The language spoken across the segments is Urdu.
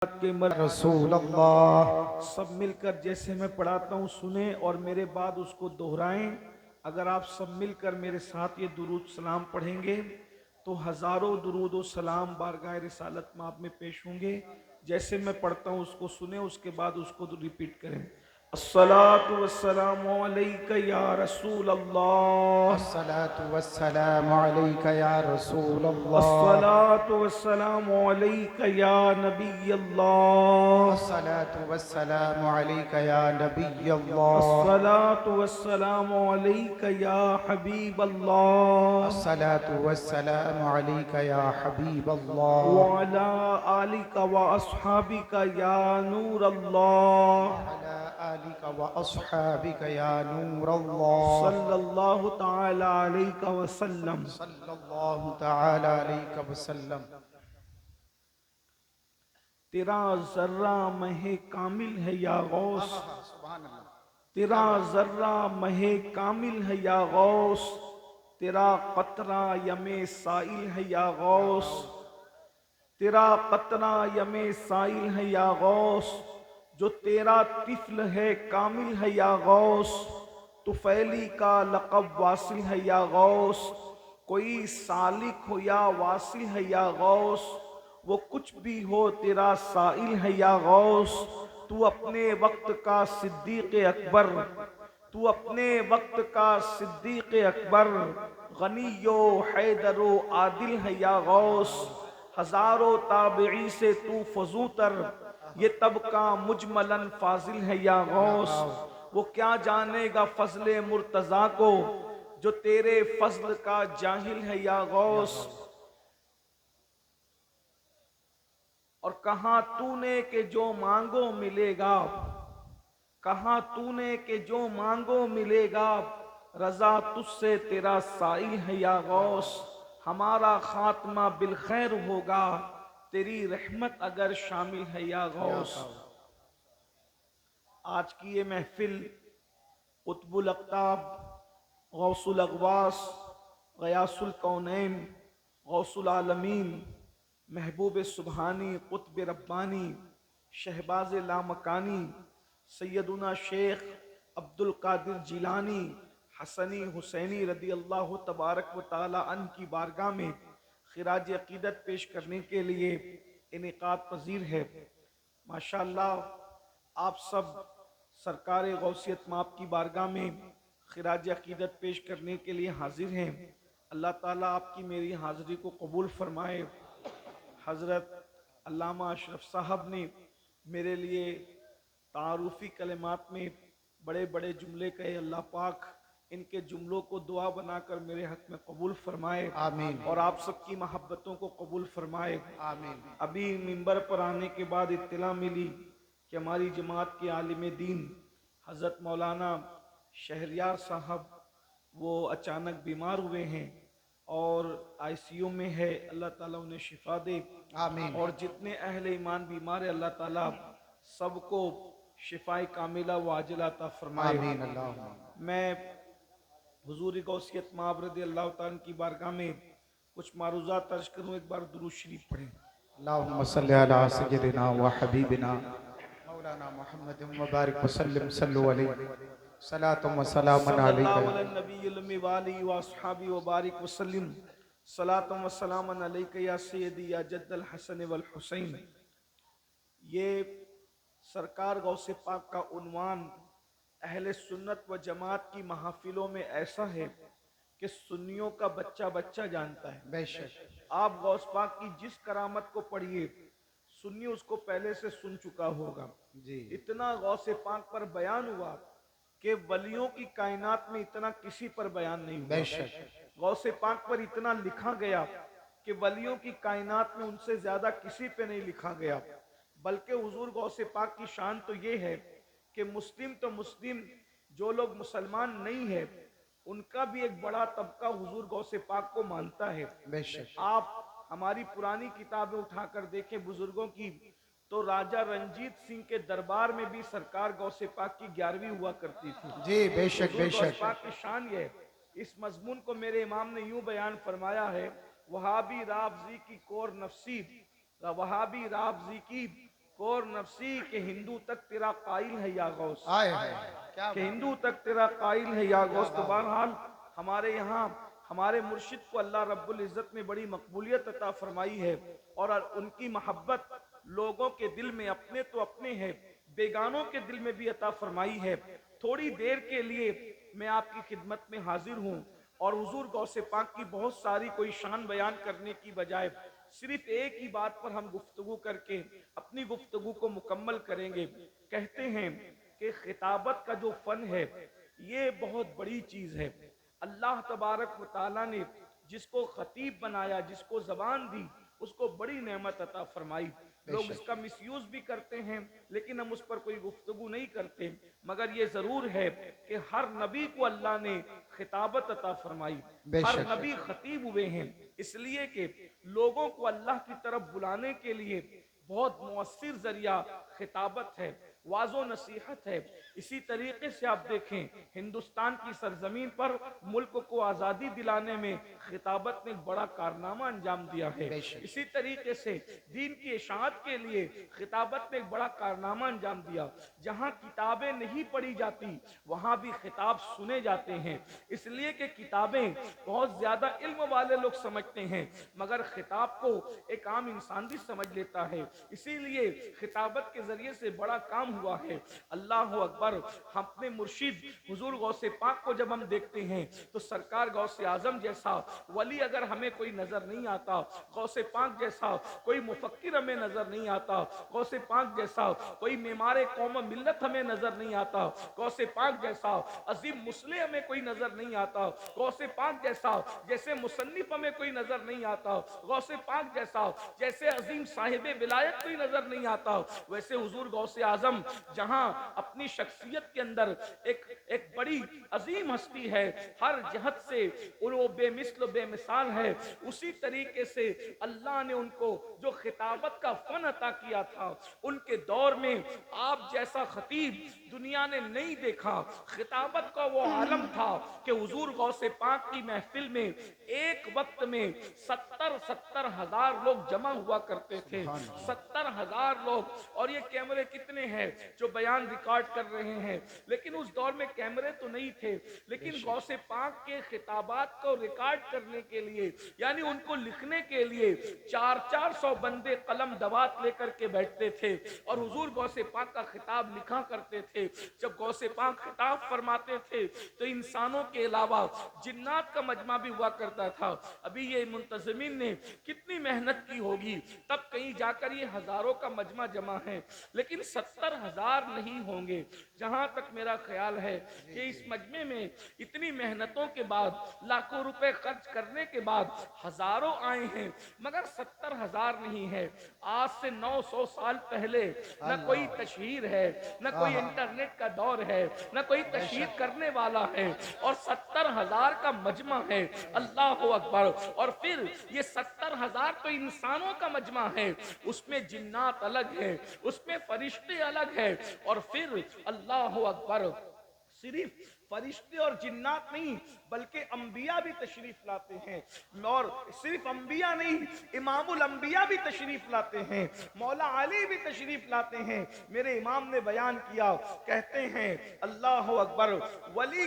کے رسول اللہ سب مل کر جیسے میں پڑھاتا ہوں سنیں اور میرے بعد اس کو دہرائیں۔ اگر آپ سب مل کر میرے ساتھ یہ درود سلام پڑھیں گے تو ہزاروں درود و سلام بارگاہ رسالت میں آپ میں پیش ہوں گے۔ جیسے میں پڑھتا ہوں اس کو سنیں، اس کے بعد اس کو ریپیٹ کریں۔ الصلاة والسلام علیکہ یا رسول اللہ، الصلاة والسلام علیکہ یا رسول اللہ، الصلاة والسلام علیکہ یا نبی اللہ، الصلاة والسلام علیکہ یا نبی اللہ، الصلاة والسلام علیکہ یا حبیب اللہ، الصلاة والسلام علیکہ یا حبیب اللہ، وعلی آلک و اصحابک یا نور اللہ، وعلی آلک و اصحابک یا نور اللہ، صلی اللہ تعالی علیہ وسلم۔ صلی اللہ تعالی علیہ وسلم۔ تیرا ذرہ مہ کامل ہے یا غوث، سبحان اللہ۔ تیرا ذرہ مہ کامل ہے یا غوث، تیرا قطرہ یم سائل ہے یا غوث، تیرا قطرہ یم سائل ہے یا غوث، جو تیرا طفل ہے کامل ہے یا غوث، طفیلی کا لقب واصل ہے یا غوث، کوئی سالک ہو یا واصل ہے یا غوث، وہ کچھ بھی ہو تیرا سائل ہے یا غوث، تو اپنے وقت کا صدیق اکبر، تو اپنے وقت کا صدیق اکبر، غنی و حیدر و عادل ہے یا غوث، ہزاروں تابعی سے تو فضو تر، یہ طبقہ مجملاً فاضل ہے یا غوث، وہ کیا جانے گا فضل مرتضیٰ کو جو تیرے فضل کا جاہل ہے یا غوث، اور کہاں تو نے کہ جو مانگو ملے گا، کہاں تو نے کہ جو مانگو ملے گا، رضا تجھ سے تیرا سائل ہے یا غوث، ہمارا خاتمہ بالخیر ہوگا تیری رحمت اگر شامل ہے یا غوث۔ آج کی یہ محفل قطب الاقطاب، غوث الاغواث، غیاث الکونین، غوث العالمین، محبوب سبحانی، قطب ربانی، شہباز لامکانی، سیدنا شیخ عبد القادر جیلانی حسنی حسینی رضی اللہ تبارک و تعالی عنہ کی بارگاہ میں خراج عقیدت پیش کرنے کے لیے انعقاد پذیر ہے۔ ماشاءاللہ آپ سب سرکار غوثیت مآب کی بارگاہ میں خراج عقیدت پیش کرنے کے لیے حاضر ہیں۔ اللہ تعالیٰ آپ کی میری حاضری کو قبول فرمائے۔ حضرت علامہ اشرف صاحب نے میرے لیے تعارفی کلمات میں بڑے بڑے جملے کہے، اللہ پاک ان کے جملوں کو دعا بنا کر میرے حق میں قبول فرمائے، آمین، اور آپ سب کی محبتوں کو قبول فرمائے۔ آمین۔ ابھی منبر پر آنے کے بعد اطلاع ملی کہ ہماری جماعت کے عالم دین حضرت مولانا شہریار صاحب وہ اچانک بیمار ہوئے ہیں اور آئی سی یو میں ہے۔ اللہ تعالیٰ انہیں شفا دے، آمین، اور جتنے اہل ایمان بیمار ہیں اللہ تعالیٰ سب کو شفاء کاملہ و عاجلہ عطا فرمائے۔ آمین، اللہم۔ میں حضور غوثیت مآب رضی اللہ تعالیٰ کی بارگاہ میں کچھ معروضات عرض کروں، ایک بار درود شریف پڑھیں۔ اللہم صلی علی سیدنا و حبیبنا مولانا محمد مبارک وسلم، صلو علیہ صلاة و سلام صلی اللہ علیکہ۔ علی النبی الامی وآلہ واصحابہ وبارک وسلم، صلاة و سلام علیکہ یا سیدی یا جد الحسن والحسین۔ یہ سرکار غوث پاک کا عنوان اہل سنت و جماعت کی محافلوں میں ایسا ہے کہ سنیوں کا بچہ بچہ جانتا ہے۔ بے شک، آپ غوث پاک کی جس کرامت کو پڑھیے سنی اس کو پہلے سے سن چکا ہوگا۔ جی، اتنا غوث پاک پر بیان ہوا کہ ولیوں کی کائنات میں اتنا کسی پر بیان نہیں بے ہوا۔ شک، غوث پاک پر اتنا لکھا گیا کہ ولیوں کی کائنات میں ان سے زیادہ کسی پہ نہیں لکھا گیا، بلکہ حضور غوث پاک کی شان تو یہ ہے کہ مسلم تو مسلم، جو لوگ مسلمان نہیں ہیں ان کا بھی ایک بڑا طبقہ حضور غوث پاک کو مانتا ہے۔ بے شک، آپ ہماری پرانی کتابیں اٹھا کر دیکھیں بزرگوں کی تو راجہ رنجیت سنگھ کے دربار میں بھی سرکار غوث پاک کی 11ویں ہوا کرتی تھی۔ جی، بے شک، حضور بے غوث شک، پاک کی شان یہ ہے۔ اس مضمون کو میرے امام نے یوں بیان فرمایا ہے، وہابی رافضی کی کور نفسی، وہابی رافضی کی کور نفسی کہ ہندو تک تیرا قائل ہے یا غوث، آئے ہائے کیا کہ بات ہندو تک تیرا قائل ہے یا غوث۔ تو بہرحال ہمارے یہاں ہمارے مرشد کو اللہ رب العزت نے بڑی مقبولیت عطا فرمائی ہے، اور ان کی محبت لوگوں کے دل میں اپنے تو اپنے ہے، بیگانوں کے دل میں بھی عطا فرمائی ہے۔ تھوڑی دیر کے لیے میں آپ کی خدمت میں حاضر ہوں، اور حضور غوث پاک کی بہت ساری کوئی شان بیان کرنے کی بجائے صرف ایک ہی بات پر ہم گفتگو کر کے اپنی گفتگو کو مکمل کریں گے۔ کہتے ہیں کہ خطابت کا جو فن ہے یہ بہت بڑی چیز ہے۔ اللہ تبارک و تعالیٰ نے جس کو خطیب بنایا، جس کو زبان دی، اس کو بڑی نعمت عطا فرمائی۔ لوگ اس کا مس یوز بھی کرتے ہیں، لیکن ہم اس پر کوئی گفتگو نہیں کرتے، مگر یہ ضرور ہے کہ ہر نبی کو اللہ نے خطابت عطا فرمائی، بے ہر شک نبی خطیب ہوئے ہیں، اس لیے کہ لوگوں کو اللہ کی طرف بلانے کے لیے بہت مؤثر ذریعہ خطابت ہے، واعظ و نصیحت ہے۔ اسی طریقے سے آپ دیکھیں ہندوستان کی سرزمین پر ملک کو آزادی دلانے میں خطابت نے بڑا کارنامہ انجام دیا ہے۔ بے شک اسی طریقے سے دین کی اشاعت کے لیے خطابت نے ایک بڑا کارنامہ انجام دیا۔ جہاں کتابیں نہیں پڑھی جاتی وہاں بھی خطاب سنے جاتے ہیں، اس لیے کہ کتابیں بہت زیادہ علم والے لوگ سمجھتے ہیں، مگر خطاب کو ایک عام انسان بھی سمجھ لیتا ہے۔ اسی لیے خطابت کے ذریعے سے بڑا کام ہوا ہے۔ اللہ اکبر۔ ہم اپنے مرشد حضور غوث پاک کو جب ہم دیکھتے ہیں تو سرکار غوث اعظم جیسا ولی اگر ہمیں کوئی نظر نہیں آتا، غوث پاک جیسا کوئی مفکر ہمیں نظر نہیں آتا، غوث پاک جیسا کوئی معمار قوم و ملت ہمیں نظر نہیں آتا، غوث پاک جیسا عظیم مصلح ہمیں کوئی نظر نہیں آتا، غوث پاک جیسا جیسے مصنف ہمیں کوئی نظر نہیں آتا، غوث پاک جیسا جیسے عظیم صاحب ولایت کوئی نظر نہیں آتا، ویسے حضور غوث اعظم جہاں اپنی شخصیت کے اندر ایک بڑی عظیم ہستی ہے، ہر جہت سے وہ بے مثل و بے مثال ہے، اسی طریقے سے اللہ نے ان کو جو خطابت کا فن عطا کیا تھا، ان کے دور میں آپ جیسا خطیب دنیا نے نہیں دیکھا۔ خطابت کا وہ عالم تھا کہ حضور غوث پاک کی محفل میں ایک وقت میں 70 ہزار لوگ جمع ہوا کرتے تھے، 70,000 لوگ۔ اور یہ کیمرے کتنے ہیں جو بیان ریکارڈ کر رہے ہیں، لیکن اس دور میں کیمرے تو نہیں تھے، لیکن غوث پاک کے خطابات کو ریکارڈ کرنے کے لیے، یعنی ان کو لکھنے کے لیے 400 بندے قلم دوات لے کر کے بیٹھتے تھے اور حضور غوث پاک کا خطاب لکھا کرتے تھے۔ جب غوث پاک خطاب فرماتے تھے تو انسانوں کے علاوہ جنات کا مجمع بھی ہوا کرتا تھا۔ ابھی یہ منتظمین نے کتنی محنت کی ہوگی، تب کہیں جا کر یہ ہزاروں کا مجمع جمع ہے، لیکن 70,000 نہیں ہوں گے۔ جہاں تک میرا خیال ہے کہ اس مجمع میں اتنی محنتوں کے بعد، لاکھوں روپے خرچ کرنے کے بعد ہزاروں آئے ہیں، مگر 70,000 نہیں ہے۔ آج سے 900 سال پہلے نہ کوئی تشہیر ہے، نہ کوئی انٹرنیٹ کا دور ہے، نہ کوئی تشہیر کرنے والا ہے، اور 70,000 کا مجمع ہے۔ اللہ اکبر۔ اور پھر یہ 70,000 تو انسانوں کا مجمع ہے، اس میں جنات الگ ہے، اس میں فرشتے الگ ہے، اور پھر اللہ اکبر، صرف فرشتے اور جنات نہیں بلکہ انبیاء بھی تشریف لاتے ہیں، اور صرف انبیاء نہیں، امام الانبیاء بھی تشریف لاتے ہیں، مولا علی بھی تشریف لاتے ہیں۔ میرے امام نے بیان کیا، کہتے ہیں اللہ اکبر، ولی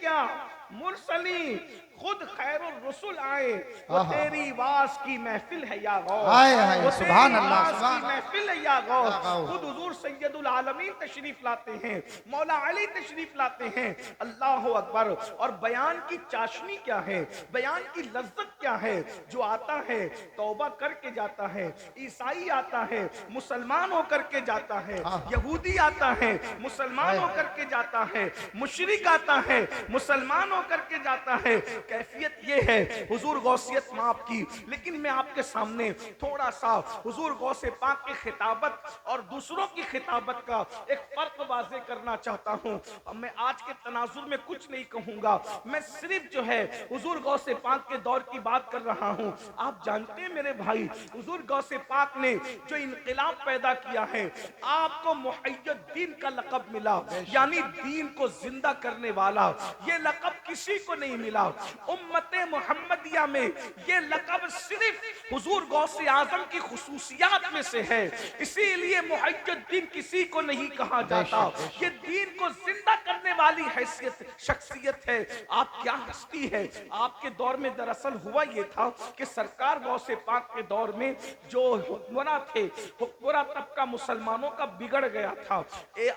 کیا مرسلی خود خیر الرسل آئے، وہ تیری واز کی محفل ہے یا غوث، وہ سبحان تیری اللہ، واز سبحان کی محفل ہے یا غوث۔ خود حضور سید العالمین تشریف لاتے ہیں، مولا علی تشریف لاتے ہیں۔ اللہ اکبر۔ اور بیان کی چاشنی کیا ہے، بیان کی لذت کیا ہے؟ جو آتا ہے توبہ کر کے جاتا ہے، عیسائی آتا ہے مسلمان ہو کر کے جاتا ہے، یہودی آتا ہے مسلمان ہو کر کے جاتا ہے، مشرک آتا ہے مسلمان ہو کر کے جاتا ہے۔ کیفیت یہ ہے حضور غوثیت ماپ کی۔ لیکن میں آپ کے سامنے تھوڑا سا حضور غوث پاک کی خطابت اور دوسروں کی خطابت کا ایک فرق واضح کرنا چاہتا ہوں۔ میں آج کے تناظر میں کچھ نہیں کہوں گا، میں صرف جو ہے حضور غوث پاک کے دور کی بات کر رہا ہوں۔ آپ جانتے ہیں میرے بھائی، حضور غوث پاک نے جو انقلاب پیدا کیا ہے، آپ کو محی الدین کا لقب ملا، یعنی دین کو زندہ کرنے والا۔ یہ لقب کسی کو نہیں ملا۔ امت محمدیہ میں یہ لقب صرف حضور غوث اعظم کی خصوصیات میں سے ہے، اسی لیے محی الدین کسی کو نہیں کہا جاتا۔ یہ دین کو زندہ کرنے والی حیثیت شخصیت ہے۔ آپ کیا ہستی ہے۔ آپ کے دور میں دراصل ہوا یہ تھا کہ سرکار غوث پاک کے دور میں جو حکمراں تھے، حکمراں طبقہ مسلمانوں کا بگڑ گیا تھا۔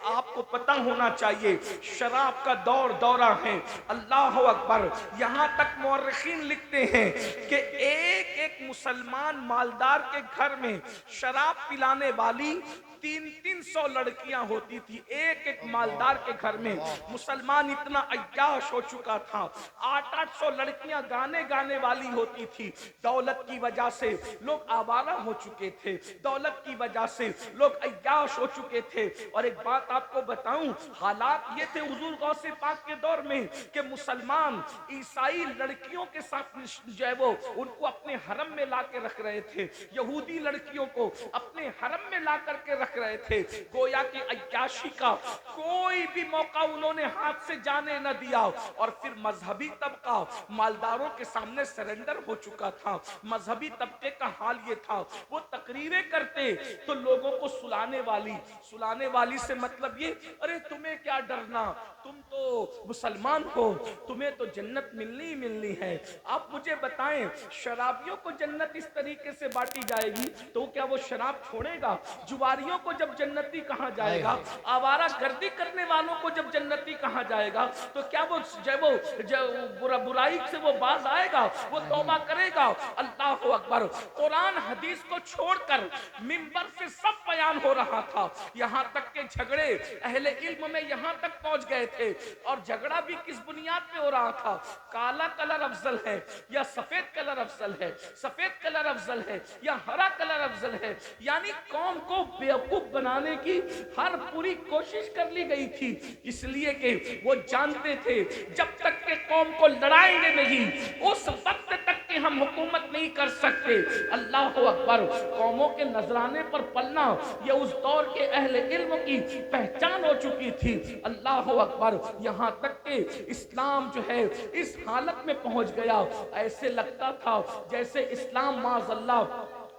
آپ کو پتہ ہونا چاہیے شراب کا دورہ ہے۔ اللہ اکبر، یہاں تک مورخین لکھتے ہیں کہ ایک مسلمان مالدار کے گھر میں شراب پلانے والی 300 لڑکیاں ہوتی تھی۔ ایک مالدار کے گھر میں مسلمان اتنا عیاش ہو چکا تھا، 800 لڑکیاں گانے والی ہوتی تھی۔ دولت کی وجہ سے لوگ آوارہ ہو چکے تھے، دولت کی وجہ سے لوگ عیاش ہو چکے تھے۔ اور ایک بات آپ کو بتاؤں، حالات یہ تھے حضور غوث پاک کے دور میں کہ مسلمان عیسائی لڑکیوں کے ساتھ جو ہے وہ ان کو اپنے حرم میں لا کے رکھ رہے تھے، یہودی لڑکیوں کو اپنے حرم میں لا کر کے رکھ رہے تھے۔ گویا کہ عیاشی کا کوئی بھی موقع انہوں نے ہاتھ سے جانے نہ دیا۔ اور پھر مذہبی طبقہ مالداروں کے سامنے سرنڈر ہو چکا تھا۔ مذہبی طبقے کا حال یہ تھا، وہ تقریریں کرتے تو لوگوں کو سلانے والی سے مطلب یہ، ارے تمہیں کیا ڈرنا، تم تو مسلمان ہو، تمہیں تو جنت ملنی ہے۔ آپ مجھے بتائیں شرابیوں کو جنت اس طریقے سے بانٹی جائے گی تو کیا وہ شراب چھوڑے گا؟ جواریوں کو جب جنتی کہا جائے گا، آوارہ گردی کرنے والوں کو جب جنتی کہا جائے گا تو کیا وہ برائی سے وہ باز آئے گا؟ وہ توبہ کرے گا؟ اللہ اکبر، قرآن حدیث کو چھوڑ کر منبر سے سب بیان ہو رہا تھا، یہاں تک کہ جھگڑے اہل علم میں یہاں تک پہنچ گئے تھے۔ اور جھگڑا بھی کس بنیاد پہ ہو رہا تھا؟ کالا کلر افضل ہے یا سفید کلر افضل ہے، سفید کلر افضل ہے یا ہرا کلر افضل ہے، یعنی قوم کو بیوقوف بنانے کی ہر پوری کوشش کر لی گئی تھی، اس لیے کہ وہ جانتے تھے جب تک کہ قوم کو لڑائیں گے نہیں اس وقت تک کہ ہم حکومت نہیں کر سکتے۔ اللہ اکبر، قوموں کے نذرانے پر پلنا یہ اس دور کے اہل علم کی پہچان ہو چکی تھی۔ اللہ اکبر، یہاں تک کہ اسلام جو ہے اس حالت میں پہنچ گیا، ایسے لگتا تھا جیسے اسلام معاذ اللہ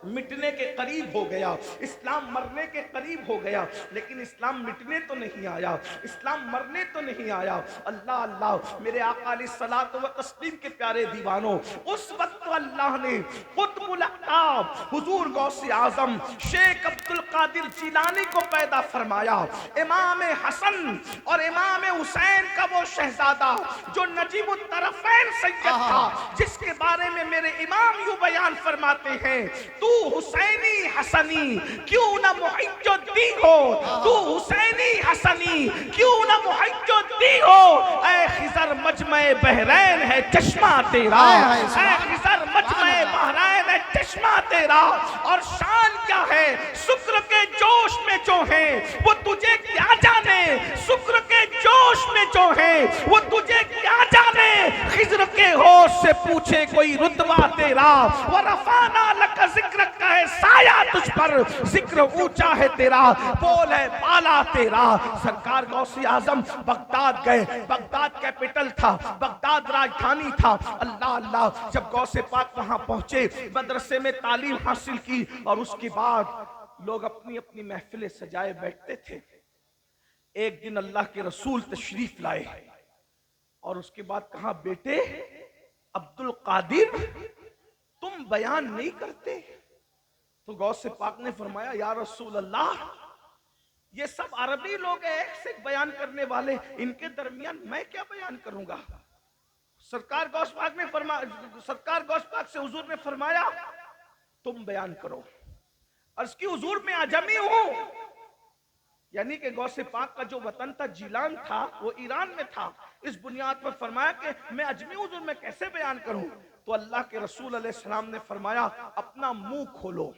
مٹنے کے قریب ہو گیا، اسلام مرنے کے قریب ہو گیا، لیکن اسلام مٹنے تو نہیں آیا، اسلام مرنے تو نہیں آیا۔ اللہ اللہ، میرے آقا علیہ الصلوۃ والتسلیم کے پیارے دیوانوں، اس وقت اللہ نے قطب الاقطاب حضور غوث اعظم شیخ عبد القادر جیلانی کو پیدا فرمایا، امام حسن اور امام حسین کا وہ شہزادہ جو نجیب الطرفین سید تھا، جس کے بارے میں میرے امام یوں بیان فرماتے ہیں، تو حسینی حسنی کیوں نہ محی الدین ہو، تو حسینی حسنی کیوں نہ محی الدین ہو، اے خضر مجمع بحرین ہے چشمہ تیرا، اے خضر مجمع بحرین ہے چشمہ تیرا، اور شان کیا ہے شکر کے جوش میں جو ہے وہ تجھے کیا جانے، شکر کے جوش میں جو ہے وہ تجھے کیا جانے، خضر کے ہوش سے پوچھے کوئی رتبہ تیرا، ورفعنا لک ذکر کا ہے سایہ تجھ پر، ذکر اونچا ہے تیرا، بول ہے بالا تیرا۔ سرکار غوث اعظم بغداد گئے، بغداد کیپٹل تھا، بغداد راجدھانی تھا۔ اللہ اللہ، جب غوث پاک وہاں پہنچے، مدرسے میں تعلیم حاصل کی، اور اس کے بعد لوگ اپنی اپنی محفلیں سجائے بیٹھتے تھے۔ ایک دن اللہ کے رسول تشریف لائے اور اس کے بعد کہا، بیٹے عبد القادر تم بیان نہیں کرتے؟ تو غوث پاک نے فرمایا، یا رسول اللہ یہ سب عربی لوگ ہیں، ایک سے ایک بیان کرنے والے، ان کے درمیان میں کیا بیان کروں گا؟ سرکار غوث پاک سے حضور نے فرمایا تم بیان کرو۔ عرض کی حضور میں عجمی ہوں، یعنی کہ غوث پاک کا جو وطن تھا جیلان تھا وہ ایران میں تھا، اس بنیاد پر فرمایا کہ میں عجمی ہوں، حضور میں کیسے بیان کروں؟ تو اللہ کے رسول علیہ السلام نے فرمایا اپنا منہ کھولو،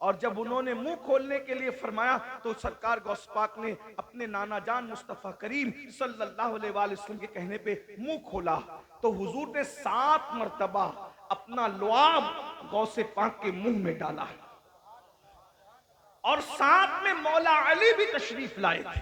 اور جب انہوں نے منہ کھولنے کے لیے فرمایا تو سرکار غوث پاک نے اپنے نانا جان مصطفیٰ کریم صلی اللہ علیہ وآلہ وسلم کے کہنے پہ منہ کھولا، تو حضور نے 7 مرتبہ اپنا لعاب غوث پاک کے منہ میں ڈالا، اور ساتھ میں مولا علی بھی تشریف لائے تھے۔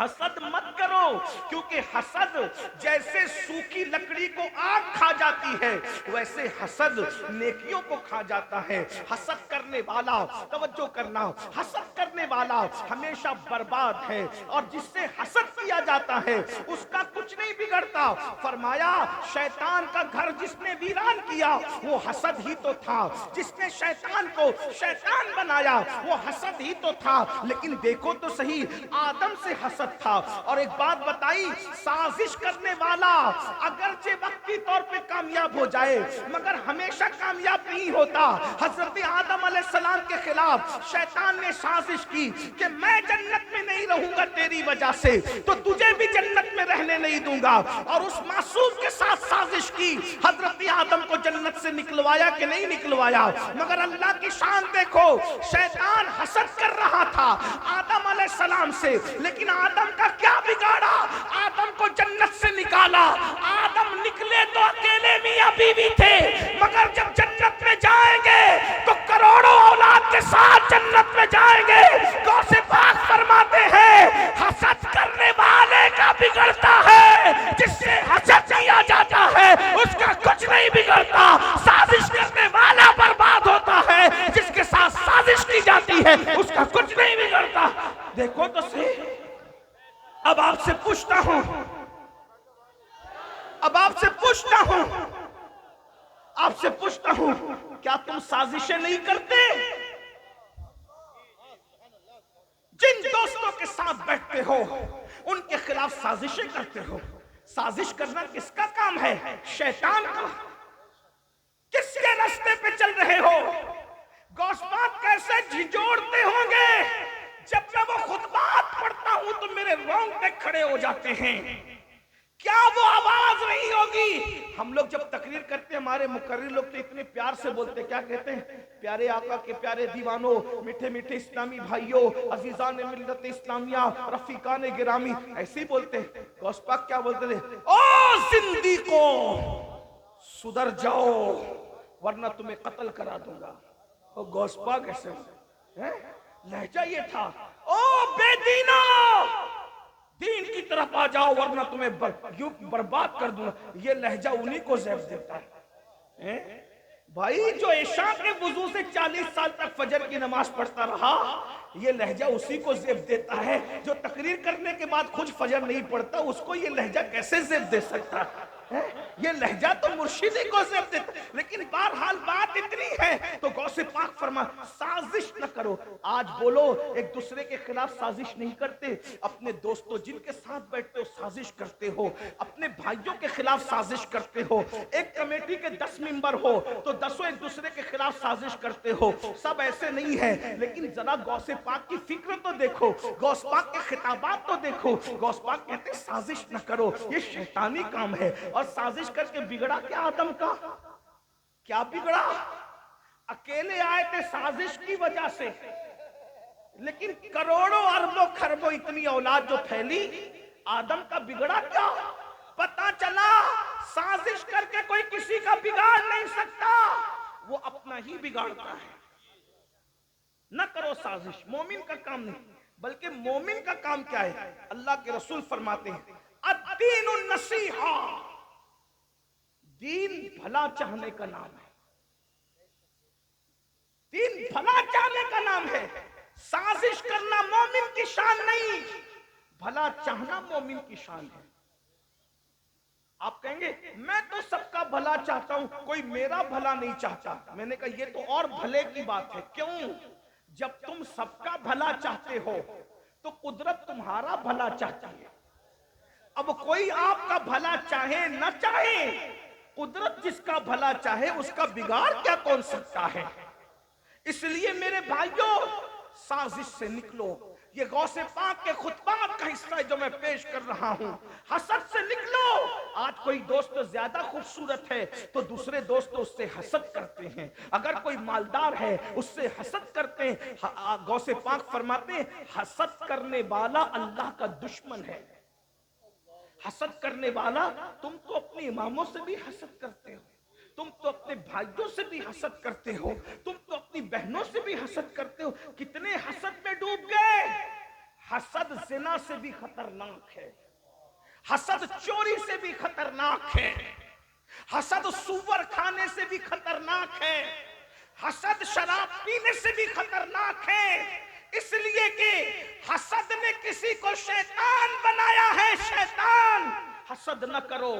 حسد مت کرو، کیونکہ حسد جیسے سوکھی لکڑی کو آگ کھا جاتی ہے ویسے حسد نیکیوں کو کھا جاتا ہے۔ حسد کرنے والا، توجہ کرنا، حسد کرنے والا ہمیشہ برباد ہے، اور جس سے حسد کیا جاتا ہے اس کا کچھ نہیں بگڑتا۔ فرمایا شیطان کا گھر جس نے ویران کیا وہ حسد ہی تو تھا، جس نے شیطان کو شیطان بنایا وہ حسد ہی تو تھا۔ لیکن دیکھو تو صحیح، آدم سے حسد تھا۔ اور ایک بات بتائی، سازش کرنے والا اگرچہ وقتی طور پہ کامیاب ہو جائے مگر ہمیشہ کامیاب نہیں ہوتا۔ حضرت آدم علیہ السلام کے خلاف شیطان نے سازش کی کہ میں جنت میں نہیں رہوں گا تیری وجہ سے، تو تجھے بھی جنت میں رہنے نہیں دوں گا، اور اس معصوم کے ساتھ سازش کی۔ حضرت آدم کو جنت سے نکلوایا کہ نہیں نکلوایا؟ مگر اللہ کی شان دیکھو، شیطان حسد کر رہا تھا آدم علیہ السلام سے، لیکن آدم کا کیا بگاڑا؟ آدم کو جنت سے نکالا۔ آدم نکلے تو اکیلے میاں بیوی تھے، مگر جب جنت میں جائیں گے تو کروڑوں اولاد کے ساتھ جنت میں جائیں گے۔ غوث پاک فرماتے ہیں حسد کرنے والے کا بگڑتا ہے، جس سے حسد کیا جاتا ہے اس کا کچھ نہیں بگڑتا۔ سازش کرنے والا برباد ہوتا ہے، جس کے ساتھ سازش کی جاتی ہے اس کا کچھ نہیں بگڑتا۔ دیکھو تو صحیح، اب آپ سے پوچھتا ہوں، کیا تم سازشیں نہیں کرتے؟ جن دوستوں کے ساتھ بیٹھتے ہو ان کے خلاف سازشیں کرتے ہو۔ سازش کرنا کس کا کام ہے؟ شیطان کا۔ کس کے راستے پہ چل رہے ہو؟ غوث پاک کیسے جھنجھوڑتے ہوں گے؟ جب میں وہ خطبات پڑھتا ہوں تو میرے رونگٹے کھڑے ہو جاتے ہیں۔ کیا وہ آواز نہیں ہوگی؟ ہم لوگ جب تقریر کرتے ہیں ہمارے مقرر لوگ تو اتنے پیار سے بولتے، کیا کہتے ہیں؟ پیارے آقا کے پیارے دیوانوں، میٹھے میٹھے اسلامی بھائیوں، عزیزان ملت اسلامیہ، رفیقان گرامی، ایسے ہی بولتے ہیں۔ غوث پاک کیا بولتے تھے؟ او زندیقو سدھر جاؤ ورنہ تمہیں قتل کرا دوں گا۔ او غوث پاک ایسے لہجہ یہ تھا، او بے دینو دین کی طرف آ جاؤ ورنہ تمہیں برباد کر دوں گا۔ یہ لہجہ انہی کو زیب دیتا ہے۔ بھائی جو عشاء کے وضو سے 40 سال تک فجر کی نماز پڑھتا رہا، یہ لہجہ اسی کو زیب دیتا ہے۔ جو تقریر کرنے کے بعد خود فجر نہیں پڑھتا اس کو یہ لہجہ کیسے زیب دے سکتا ہے؟ یہ لہجہ تو مرشدی کو زیب دیتا ہے۔ لیکن بہرحال بات اتنی ہے تو غوث پاک فرما سازش نہ کرو۔ آج بولو ایک دوسرے کے خلاف سازش نہیں کرتے، اپنے دوستوں جن کے ساتھ بیٹھتے ہو سازش کرتے ہو، اپنے بھائیوں کے خلاف سازش کرتے ہو۔ ایک کمیٹی کے 10 ممبر ہو تو 10 ایک دوسرے کے خلاف سازش کرتے ہو۔ سب ایسے نہیں ہے، لیکن ذرا غوث پاک کی فکر تو دیکھو، غوث پاک کے خطابات تو دیکھو۔ غوث پاک کہتے ہیں سازش نہ کرو، یہ شیطانی کام ہے۔ اور سازش کر کے بگڑا کیا آدم کا؟ کیا بگڑا؟ اکیلے آئے تھے سازش کی وجہ سے، لیکن کروڑوں اربوں خربوں اتنی اولاد جو پھیلی، آدم کا بگڑا کیا؟ پتا چلا سازش کر کے کوئی کسی کا بگاڑ نہیں سکتا، وہ اپنا ہی بگاڑتا ہے۔ نہ کرو سازش، مومن کا کام نہیں، بلکہ مومن کا کام کیا ہے؟ اللہ کے رسول فرماتے ہیں الدین النصیحہ، دین بھلا چاہنے کا نام ہے۔ دین بھلا چاہنے کا نام ہے۔ سازش کرنا مومن کی شان نہیں، بھلا چاہنا مومن کی شان ہے۔ آپ کہیں گے میں تو سب کا بھلا چاہتا ہوں، کوئی میرا بھلا نہیں چاہتا۔ میں نے کہا یہ تو اور بھلے کی بات ہے۔ کیوں؟ جب تم سب کا بھلا چاہتے ہو تو قدرت تمہارا بھلا چاہتی ہے۔ اب کوئی آپ کا بھلا چاہے نہ چاہے، قدرت جس کا بھلا چاہے اس کا بگاڑ کیا کون سکتا ہے؟ اس لیے میرے بھائیوں سازش سے نکلو۔ یہ غوث پاک کے خطبات کا حصہ ہے جو میں پیش کر رہا ہوں۔ حسد سے نکلو۔ آج کوئی دوست زیادہ خوبصورت ہے تو دوسرے دوست اس سے حسد کرتے ہیں، اگر کوئی مالدار ہے اس سے حسد کرتے ہیں۔ غوث پاک فرماتے ہیں حسد کرنے والا اللہ کا دشمن ہے۔ حسد کرنے والا، تم تو اپنے اماموں سے بھی حسد کرتے ہو، تم تو اپنے بھائیوں سے بھی حسد کرتے ہو، تم تو اپنی بہنوں سے بھی حسد کرتے ہو۔ کتنے حسد میں ڈوب گئے۔ حسد زنا سے بھی خطرناک ہے، حسد چوری سے بھی خطرناک ہے، حسد سور کھانے سے بھی خطرناک ہے، حسد شراب پینے سے بھی خطرناک ہے، اس لیے کہ حسد نے کسی کو شیطان بنایا ہے۔ شیطان، حسد نہ کرو۔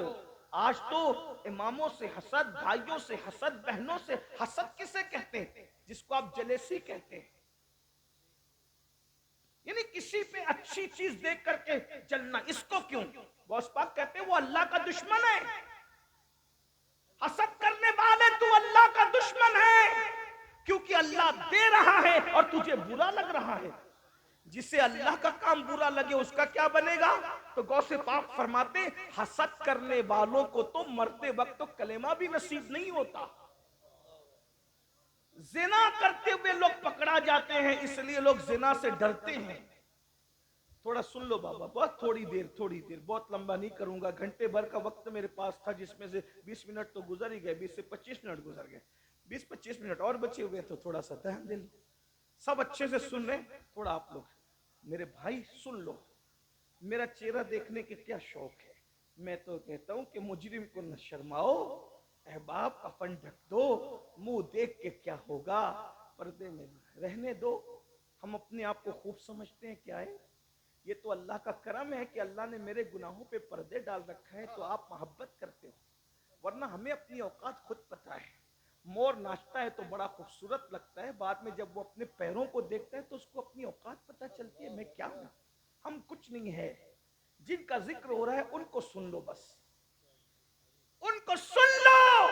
آج تو اماموں سے حسد، بھائیوں سے حسد، بہنوں سے حسد کسے کہتے ہیں؟ جس کو آپ جلیسی کہتے ہیں، یعنی کسی پہ اچھی چیز دیکھ کر کے جلنا۔ اس کو کیوں؟ غوث پاک کہتے ہیں وہ اللہ کا دشمن ہے۔ حسد کرنے والے تو اللہ کا دشمن ہے، کیونکہ اللہ دے رہا ہے اور تجھے برا لگ رہا ہے۔ جسے اللہ کا کام برا لگے اس کا کیا بنے گا؟ تو غوث پاک فرماتے حسد کرنے والوں کو تو مرتے وقت تو کلمہ بھی نصیب نہیں ہوتا۔ زنا کرتے ہوئے لوگ پکڑا جاتے ہیں، اس لیے لوگ زنا سے ڈرتے ہیں۔ تھوڑا سن لو بابا، بہت تھوڑی دیر، بہت لمبا نہیں کروں گا۔ گھنٹے بھر کا وقت میرے پاس تھا، جس میں سے 20 منٹ تو گزر ہی گئے، 20 سے 25 منٹ گزر گئے، 20-25 منٹ اور بچے ہوئے تو تھوڑا سا دھیان دے لو۔ سب اچھے سے سن رہے ہیں؟ تھوڑا آپ لوگ میرے بھائی سن لو۔ میرا چہرہ دیکھنے کے کیا شوق ہے؟ میں تو کہتا ہوں کہ مجرم کو نہ شرماؤ، احباب کفن ڈھک دو، منہ دیکھ کے کیا ہوگا، پردے میں رہنے دو۔ ہم اپنے آپ کو خوب سمجھتے ہیں، کیا ہے یہ؟ تو اللہ کا کرم ہے کہ اللہ نے میرے گناہوں پہ پردے ڈال رکھا ہے تو آپ محبت کرتے ہو، ورنہ ہمیں اپنی اوقات خود پتہ ہے۔ مور ناچتا ہے تو بڑا خوبصورت لگتا ہے، بعد میں جب وہ اپنے پیروں کو دیکھتا ہے تو اس کو اپنی اوقات پتہ چلتی ہے، میں کیا ہوں، ہم کچھ نہیں ہے۔ جن کا ذکر ہو رہا ہے ان کو سن لو، بس ان کو سن لو۔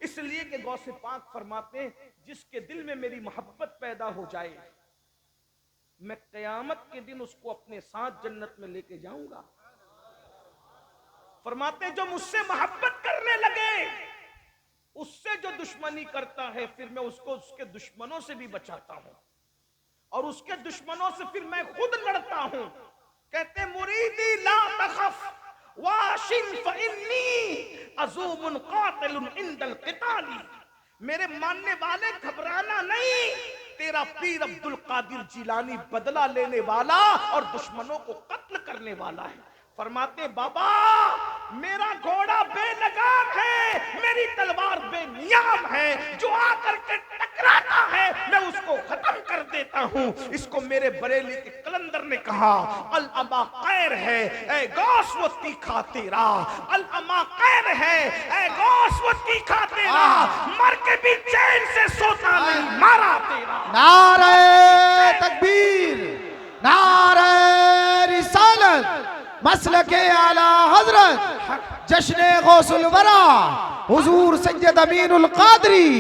اس لیے کہ غوث پاک فرماتے ہیں جس کے دل میں میری محبت پیدا ہو جائے، میں قیامت کے دن اس کو اپنے ساتھ جنت میں لے کے جاؤں گا۔ فرماتے ہیں جو مجھ سے محبت کرنے لگے، اس سے جو دشمنی کرتا ہے پھر میں اس کو اس کے دشمنوں سے بھی بچاتا ہوں، اور اس کے دشمنوں سے پھر میں خود لڑتا ہوں۔ کہتے مریدی لا تخف واشن فإنی عزوم قاتل عند القتال، میرے ماننے والے گھبرانا نہیں، تیرا پیر عبدالقادر جیلانی بدلہ لینے والا اور دشمنوں کو قتل کرنے والا ہے۔ فرماتے بابا میرا گھوڑا بے لگام ہے، میری تلوار بے نیام ہے، جو آ کر کے ٹکراتا ہے میں اس کو ختم کر دیتا ہوں۔ اس کو میرے بریلی کے کلندر نے کہا العما خیر ہے اے غوث وہ تیکھا تیرا، العما خیر ہے اے غوث وہ تیکھا تیرا، مر کے بھی چین سے سوتا نہیں مارا تیرا۔ نعرہ تکبیر، نعرہ رسالت، مسلک اعلی حضرت، جشن غوث الورا حضور سید امین القادری،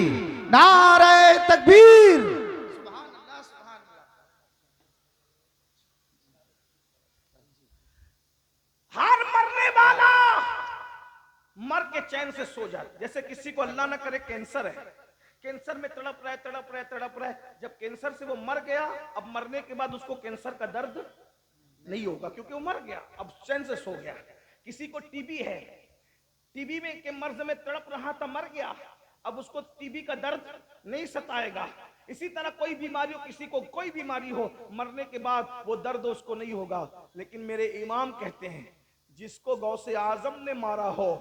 نعرہ تکبیر۔ ہر مرنے والا مر کے چین سے سو جائے۔ جیسے کسی کو اللہ نہ کرے کینسر ہے، کینسر میں تڑپ رہا ہے، جب کینسر سے وہ مر گیا، اب مرنے کے بعد اس کو کینسر کا درد نہیں ہوگا کیونکہ وہ مر گیا، اب چین سے سو گیا۔ کسی کو ٹی بی ہے، ٹی بی میں کے مرض میں تڑپ رہا تھا، مر گیا، اب اس کو ٹی بی کا درد نہیں ستائے گا۔ اسی طرح کوئی بیماری ہو، کسی کو کوئی بیماری ہو، مرنے کے بعد وہ درد اس کو نہیں ہوگا۔ لیکن میرے امام کہتے ہیں جس کو غوث اعظم نے مارا ہو،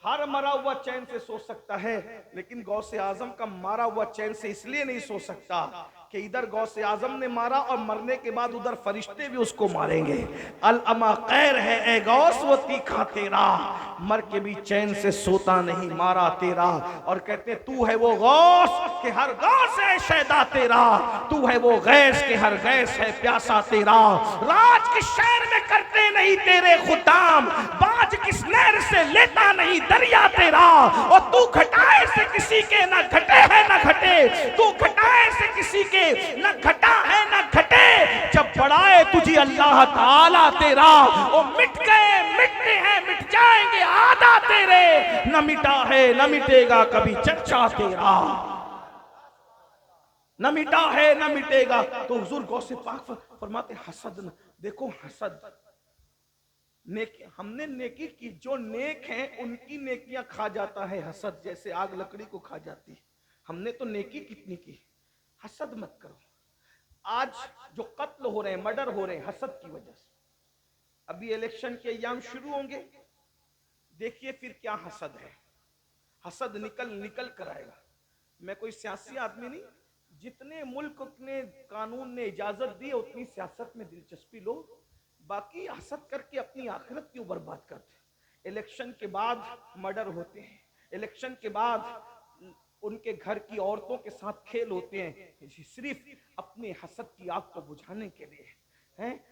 ہر مرا ہوا چین سے سو سکتا ہے، لیکن غوث اعظم کا مارا ہوا چین سے اس لیے نہیں سو سکتا کہ ادھر غوث اعظم نے مارا اور مرنے کے بعد ادھر فرشتے بھی اس کو ماریں گے۔ العما خیر ہے اے غوث وہ تیکھا تیرا، مر کے بھی چین سے سوتا نہیں مارا تیرا۔ اور کہتے ہیں تو ہے وہ غوث کہ ہر غوث ہے شیدا تیرا، تو ہے وہ غیث کہ ہر غیث ہے پیاسا تیرا۔ راج کس شہر میں کرتے نہیں تیرے خدام، باج کس نہر سے لیتا نہیں دریا تیرا۔ اور تو گھٹائے سے کسی کے نہ گھٹے ہے نہ گھٹے، تو گھٹائے سے کسی کے نہ گھٹا ہے نہ گھٹے، جب بڑھائے تجھے اللہ تعالیٰ تیرا۔ وہ مٹ گئے مٹتے ہیں مٹ جائیں گے آدھا تیرے، نہ مٹا ہے نہ مٹے گا کبھی چرچا تیرا، نہ مٹا ہے نہ مٹے گا۔ تو حضور غوث پاک فرماتے حسد نہ دیکھو، حسد ہم نے نیکی کی، جو نیک ہیں ان کی نیکیاں کھا جاتا ہے حسد، جیسے آگ لکڑی کو کھا جاتی ہے۔ ہم نے تو نیکی کتنی کی، حسد مت کرو۔ آج جو قتل ہو رہے ہیں، مرڈر ہو رہے ہیں، حسد کی وجہ سے. ابھی الیکشن کے ایام شروع ہوں گے، دیکھیے پھر کیا حسد ہے. حسد نکل کر آئے گا. میں کوئی سیاسی آدمی نہیں، جتنے ملک نے قانون نے اجازت دی اتنی سیاست میں دلچسپی لو، باقی حسد کر کے اپنی آخرت کیوں برباد کرتے. الیکشن کے بعد مرڈر ہوتے ہیں، الیکشن کے بعد ان کے گھر کی عورتوں کے ساتھ کھیل ہوتے ہیں، صرف اپنے حسد کی آگ کو بجھانے کے لیے.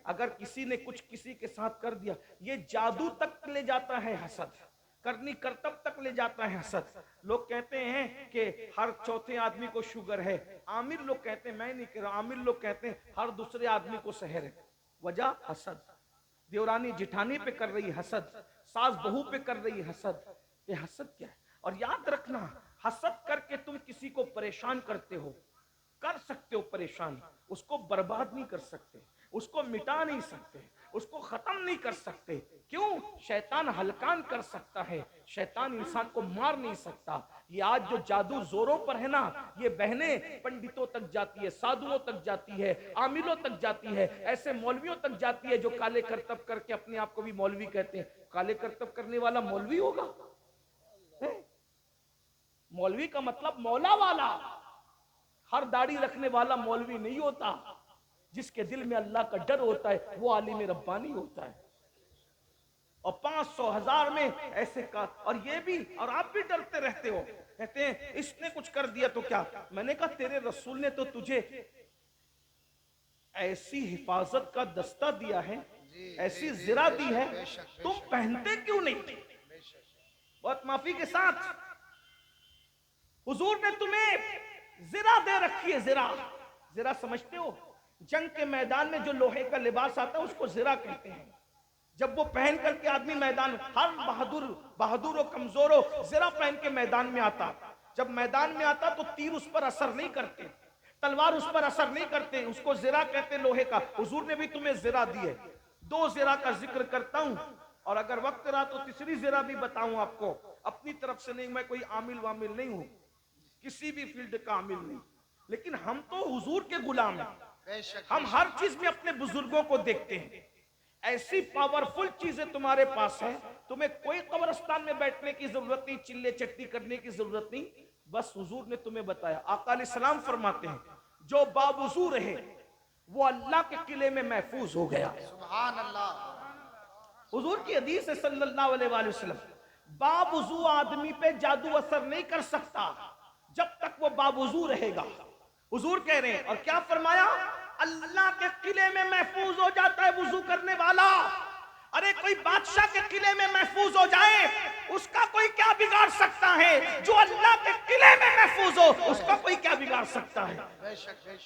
اگر کسی نے کچھ کسی کے ساتھ کر دیا، یہ جادو تک لے جاتا ہے حسد، کرنی کرتب تک لے جاتا ہے حسد. لوگ کہتے ہیں کہ ہر چوتھے آدمی کو شوگر ہے، عامر لوگ کہتے ہیں، میں نہیں کہہ رہا، عامر لوگ کہتے ہیں ہر دوسرے آدمی کو سحر ہے. وجہ حسد. دیورانی جٹھانی پہ کر رہی حسد، ساس بہو پہ کر رہی حسد. یہ حسد کیا ہے؟ اور یاد رکھنا، حسد کر کے تم کسی کو پریشان کرتے ہو، کر سکتے ہو پریشان، اس کو برباد نہیں کر سکتے، اس کو مٹا نہیں سکتے، اس کو ختم نہیں کر سکتے. کیوں؟ شیطان ہلکان کر سکتا ہے، شیطان انسان کو مار نہیں سکتا. یہ آج جو جادو زوروں پر ہے نا، یہ بہنیں پنڈتوں تک جاتی ہے، سادھوؤں تک جاتی ہے، عاملوں تک جاتی ہے، ایسے مولویوں تک جاتی ہے جو کالے کرتب کر کے اپنے آپ کو بھی مولوی کہتے ہیں. کالے کرتب کرنے والا مولوی ہوگا؟ مولوی کا مطلب مولا والا. ہر داڑھی رکھنے والا مولوی نہیں ہوتا. جس کے دل میں اللہ کا ڈر ہوتا ہے وہ عالم ربانی ہوتا ہے. اور 500 1000 میں ایسے کا، اور یہ بھی، اور آپ بھی ڈرتے رہتے ہو، کہتے ہیں اس نے کچھ کر دیا تو کیا. میں نے کہا تیرے رسول نے تو تجھے ایسی حفاظت کا دستہ دیا ہے، ایسی زرہ دی ہے، تم پہنتے کیوں نہیں؟ بہت معافی کے ساتھ حضور نے تمہیں زرہ دے رکھی ہے. زرہ سمجھتے ہو؟ جنگ کے میدان میں جو لوہے کا لباس آتا ہے اس کو زرہ کہتے ہیں. جب وہ پہن کر کے آدمی میدان، ہر بہادر و کمزور و زرہ پہن کے میدان میں آتا، جب میدان میں آتا تو تیر اس پر اثر نہیں کرتے، تلوار اس پر اثر نہیں کرتے، اس کو زرہ کہتے لوہے کا. حضور نے بھی تمہیں زرہ دی ہے. 2 زرہ کا ذکر کرتا ہوں، اور اگر وقت رہا تو تیسری زرہ بھی بتاؤں آپ کو. اپنی طرف سے نہیں، میں کوئی عامل وامل نہیں ہوں، کسی بھی فیلڈ کا عامل نہیں، لیکن ہم تو حضور کے غلام ہیں. ہم ہر چیز میں اپنے بزرگوں کو دیکھتے ہیں. ایسی پاورفل چیزیں تمہارے پاس ہیں، تمہیں کوئی قبرستان میں بیٹھنے کی ضرورت نہیں، چلے چٹی کرنے کی ضرورت نہیں، بس حضور نے تمہیں بتایا. آقا علیہ السلام فرماتے ہیں جو باوضو رہے وہ اللہ کے قلعے میں محفوظ ہو گیا. سبحان اللہ. حضور کی حدیث ہے صلی اللہ علیہ وآلہ وسلم، باوضو آدمی پہ جادو اثر نہیں کر سکتا جب تک وہ باوضو رہے گا. حضور کہہ رہے ہیں، اور کیا فرمایا؟ اللہ کے قلعے میں محفوظ ہو جاتا ہے وضو کرنے والا. ارے کوئی بادشاہ کے قلعے میں محفوظ ہو جائے، اس کا کوئی کیا بگاڑ سکتا ہے؟ جو اللہ کے قلعے میں محفوظ ہو اس کا کوئی کیا بگاڑ سکتا ہے؟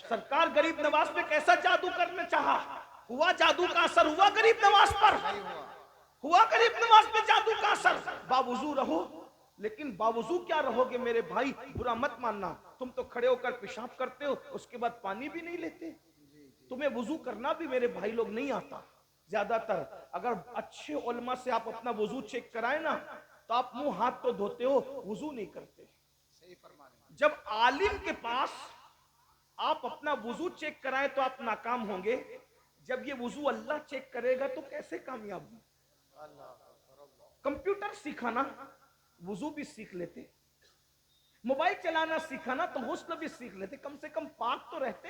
سرکار غریب نواز پہ کیسا جادو کرنا چاہا، ہوا جادو کا اثر ہوا غریب نواز پر، ہوا غریب نواز پہ جادو کا اثر. باوضو رہو، لیکن باوضو کیا رہو گے میرے بھائی، برا مت ماننا. تم تو کھڑے ہو کر پیشاب کرتے ہو، اس کے بعد پانی بھی نہیں لیتے. تمہیں وضو کرنا بھی میرے بھائی لوگ نہیں آتا زیادہ تر. اگر اچھے علماء سے آپ اپنا وضو چیک کرائیں نا تو آپ منہ ہاتھ تو دھوتے ہو، وضو نہیں کرتے. جب عالم کے پاس آپ اپنا وضو چیک کرائیں تو آپ ناکام ہوں گے، جب یہ وضو اللہ چیک کرے گا تو کیسے کامیاب ہوں؟ کمپیوٹر سیکھانا وضو بھی سیکھ لیتے، موبائل چلانا سیکھانا تو غسل بھی سیکھ لیتے، کم سے کم پاک تو رہتے.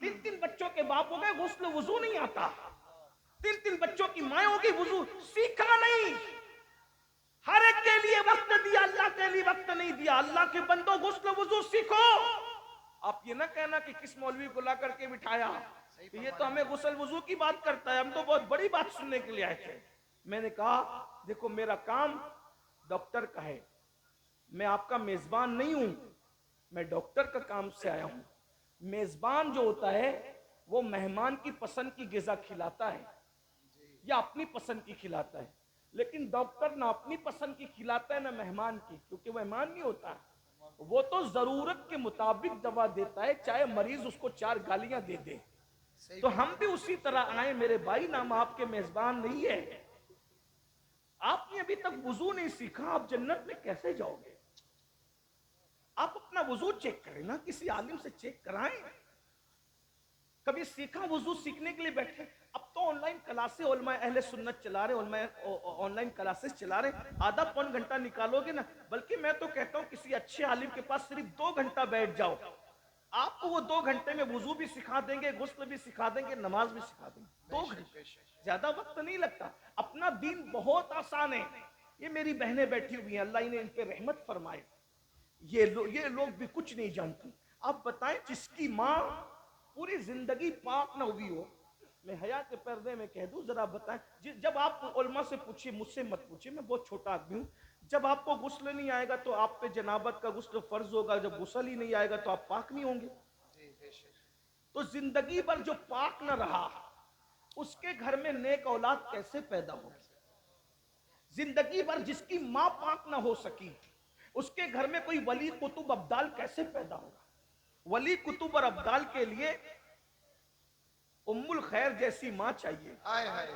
3 بچوں کے باپ ہو گئے، غسل وضو نہیں آتا. 3 بچوں کی مائیں ہوگی، وضو سیکھا نہیں. ہر ایک کے لیے وقت دیا، اللہ کے لیے وقت نہیں دیا. اللہ کے بندوں غسل وضو سیکھو. آپ یہ نہ کہنا کہ کس مولوی کو لا کر کے بٹھایا کہ یہ تو ہمیں غسل وضو کی بات کرتا ہے، ہم تو بہت بڑی بات سننے کے لیے آئے تھے. میں نے کہا دیکھو میرا کام ڈاکٹر کا ہے، میں آپ کا میزبان نہیں ہوں، میں ڈاکٹر کا کام سے آیا ہوں. میزبان جو ہوتا ہے وہ مہمان کی پسند کی غذا کھلاتا ہے یا اپنی پسند کی کھلاتا ہے، لیکن ڈاکٹر نہ اپنی پسند کی کھلاتا ہے نہ مہمان کی، کیونکہ مہمان نہیں ہوتا. وہ تو ضرورت کے مطابق دوا دیتا ہے، چاہے مریض اس کو 4 گالیاں دے دے. تو ہم بھی اسی طرح آئے میرے بھائی، نام آپ کے میزبان نہیں ہے. آپ نے ابھی تک وضو نہیں سیکھا، آپ جنت میں کیسے جاؤ گے؟ آپ اپنا وضو چیک کریں نا، کسی عالم سے چیک کرائیں. کبھی سیکھا وضو سیکھنے کے لیے بیٹھے. اب تو آن لائن کلاسیں علماء اہل سنت چلا رہے، علماء آن لائن کلاسز چلا رہے، آدھا پون گھنٹہ نکالو گے نا. بلکہ میں تو کہتا ہوں کسی اچھے عالم کے پاس صرف 2 گھنٹہ بیٹھ جاؤ، آپ کو وہ 2 گھنٹے میں وضو بھی سکھا دیں گے، غسل بھی سکھا دیں گے، نماز بھی سکھا دیں گے. 2 گھنٹے زیادہ وقت نہیں لگتا. اپنا دین بہت آسان ہے. یہ میری بہنیں بیٹھی ہوئی ہیں، اللہ انہیں ان پہ رحمت فرمائے. یہ لوگ بھی کچھ نہیں جانتی. آپ بتائیں جس کی ماں پوری زندگی پاک نہ ہوئی ہو، میں حیا کے پردے میں کہہ دوں، ذرا بتائیں. جب آپ علماء سے پوچھیے، مجھ سے مت پوچھیے، میں بہت چھوٹا آدمی ہوں. جب آپ کو غسل نہیں آئے گا تو آپ پہ جنابت کا غسل فرض ہوگا، جب غسل ہی نہیں آئے گا تو آپ پاک نہیں ہوں گے. تو زندگی بھر جو پاک نہ رہا، اس کے گھر میں نیک اولاد کیسے پیدا ہوگی؟ زندگی بھر جس کی ماں پاک نہ ہو سکی، اس کے گھر میں کوئی ولی قطب ابدال کیسے پیدا ہوگا؟ ولی قطب اور ابدال کے لیے ام الخیر جیسی ماں چاہیے،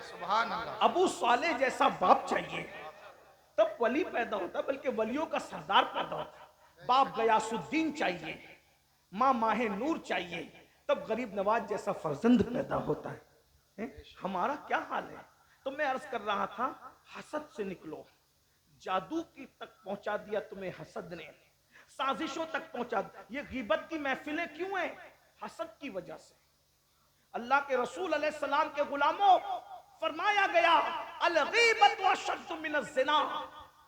سبحان اللہ. ابو صالح جیسا باپ چاہیے، تب ولی پیدا ہوتا. بلکہ ولیوں کا سردار پیدا ہوتا. باپ غیاث الدین چاہیے، ماں ماہ نور چاہیے، تب غریب نواز جیسا فرزند پیدا ہوتا ہے. ہمارا کیا حال ہے؟ تو میں عرض کر رہا تھا، حسد سے نکلو. جادو کی تک پہنچا دیا تمہیں حسد نے، سازشوں تک پہنچا دیا. یہ غیبت کی محفلیں کیوں ہیں؟ حسد کی وجہ سے. اللہ کے رسول علیہ السلام کے غلاموں، فرمایا گیا الغیبت اشد من الزنا،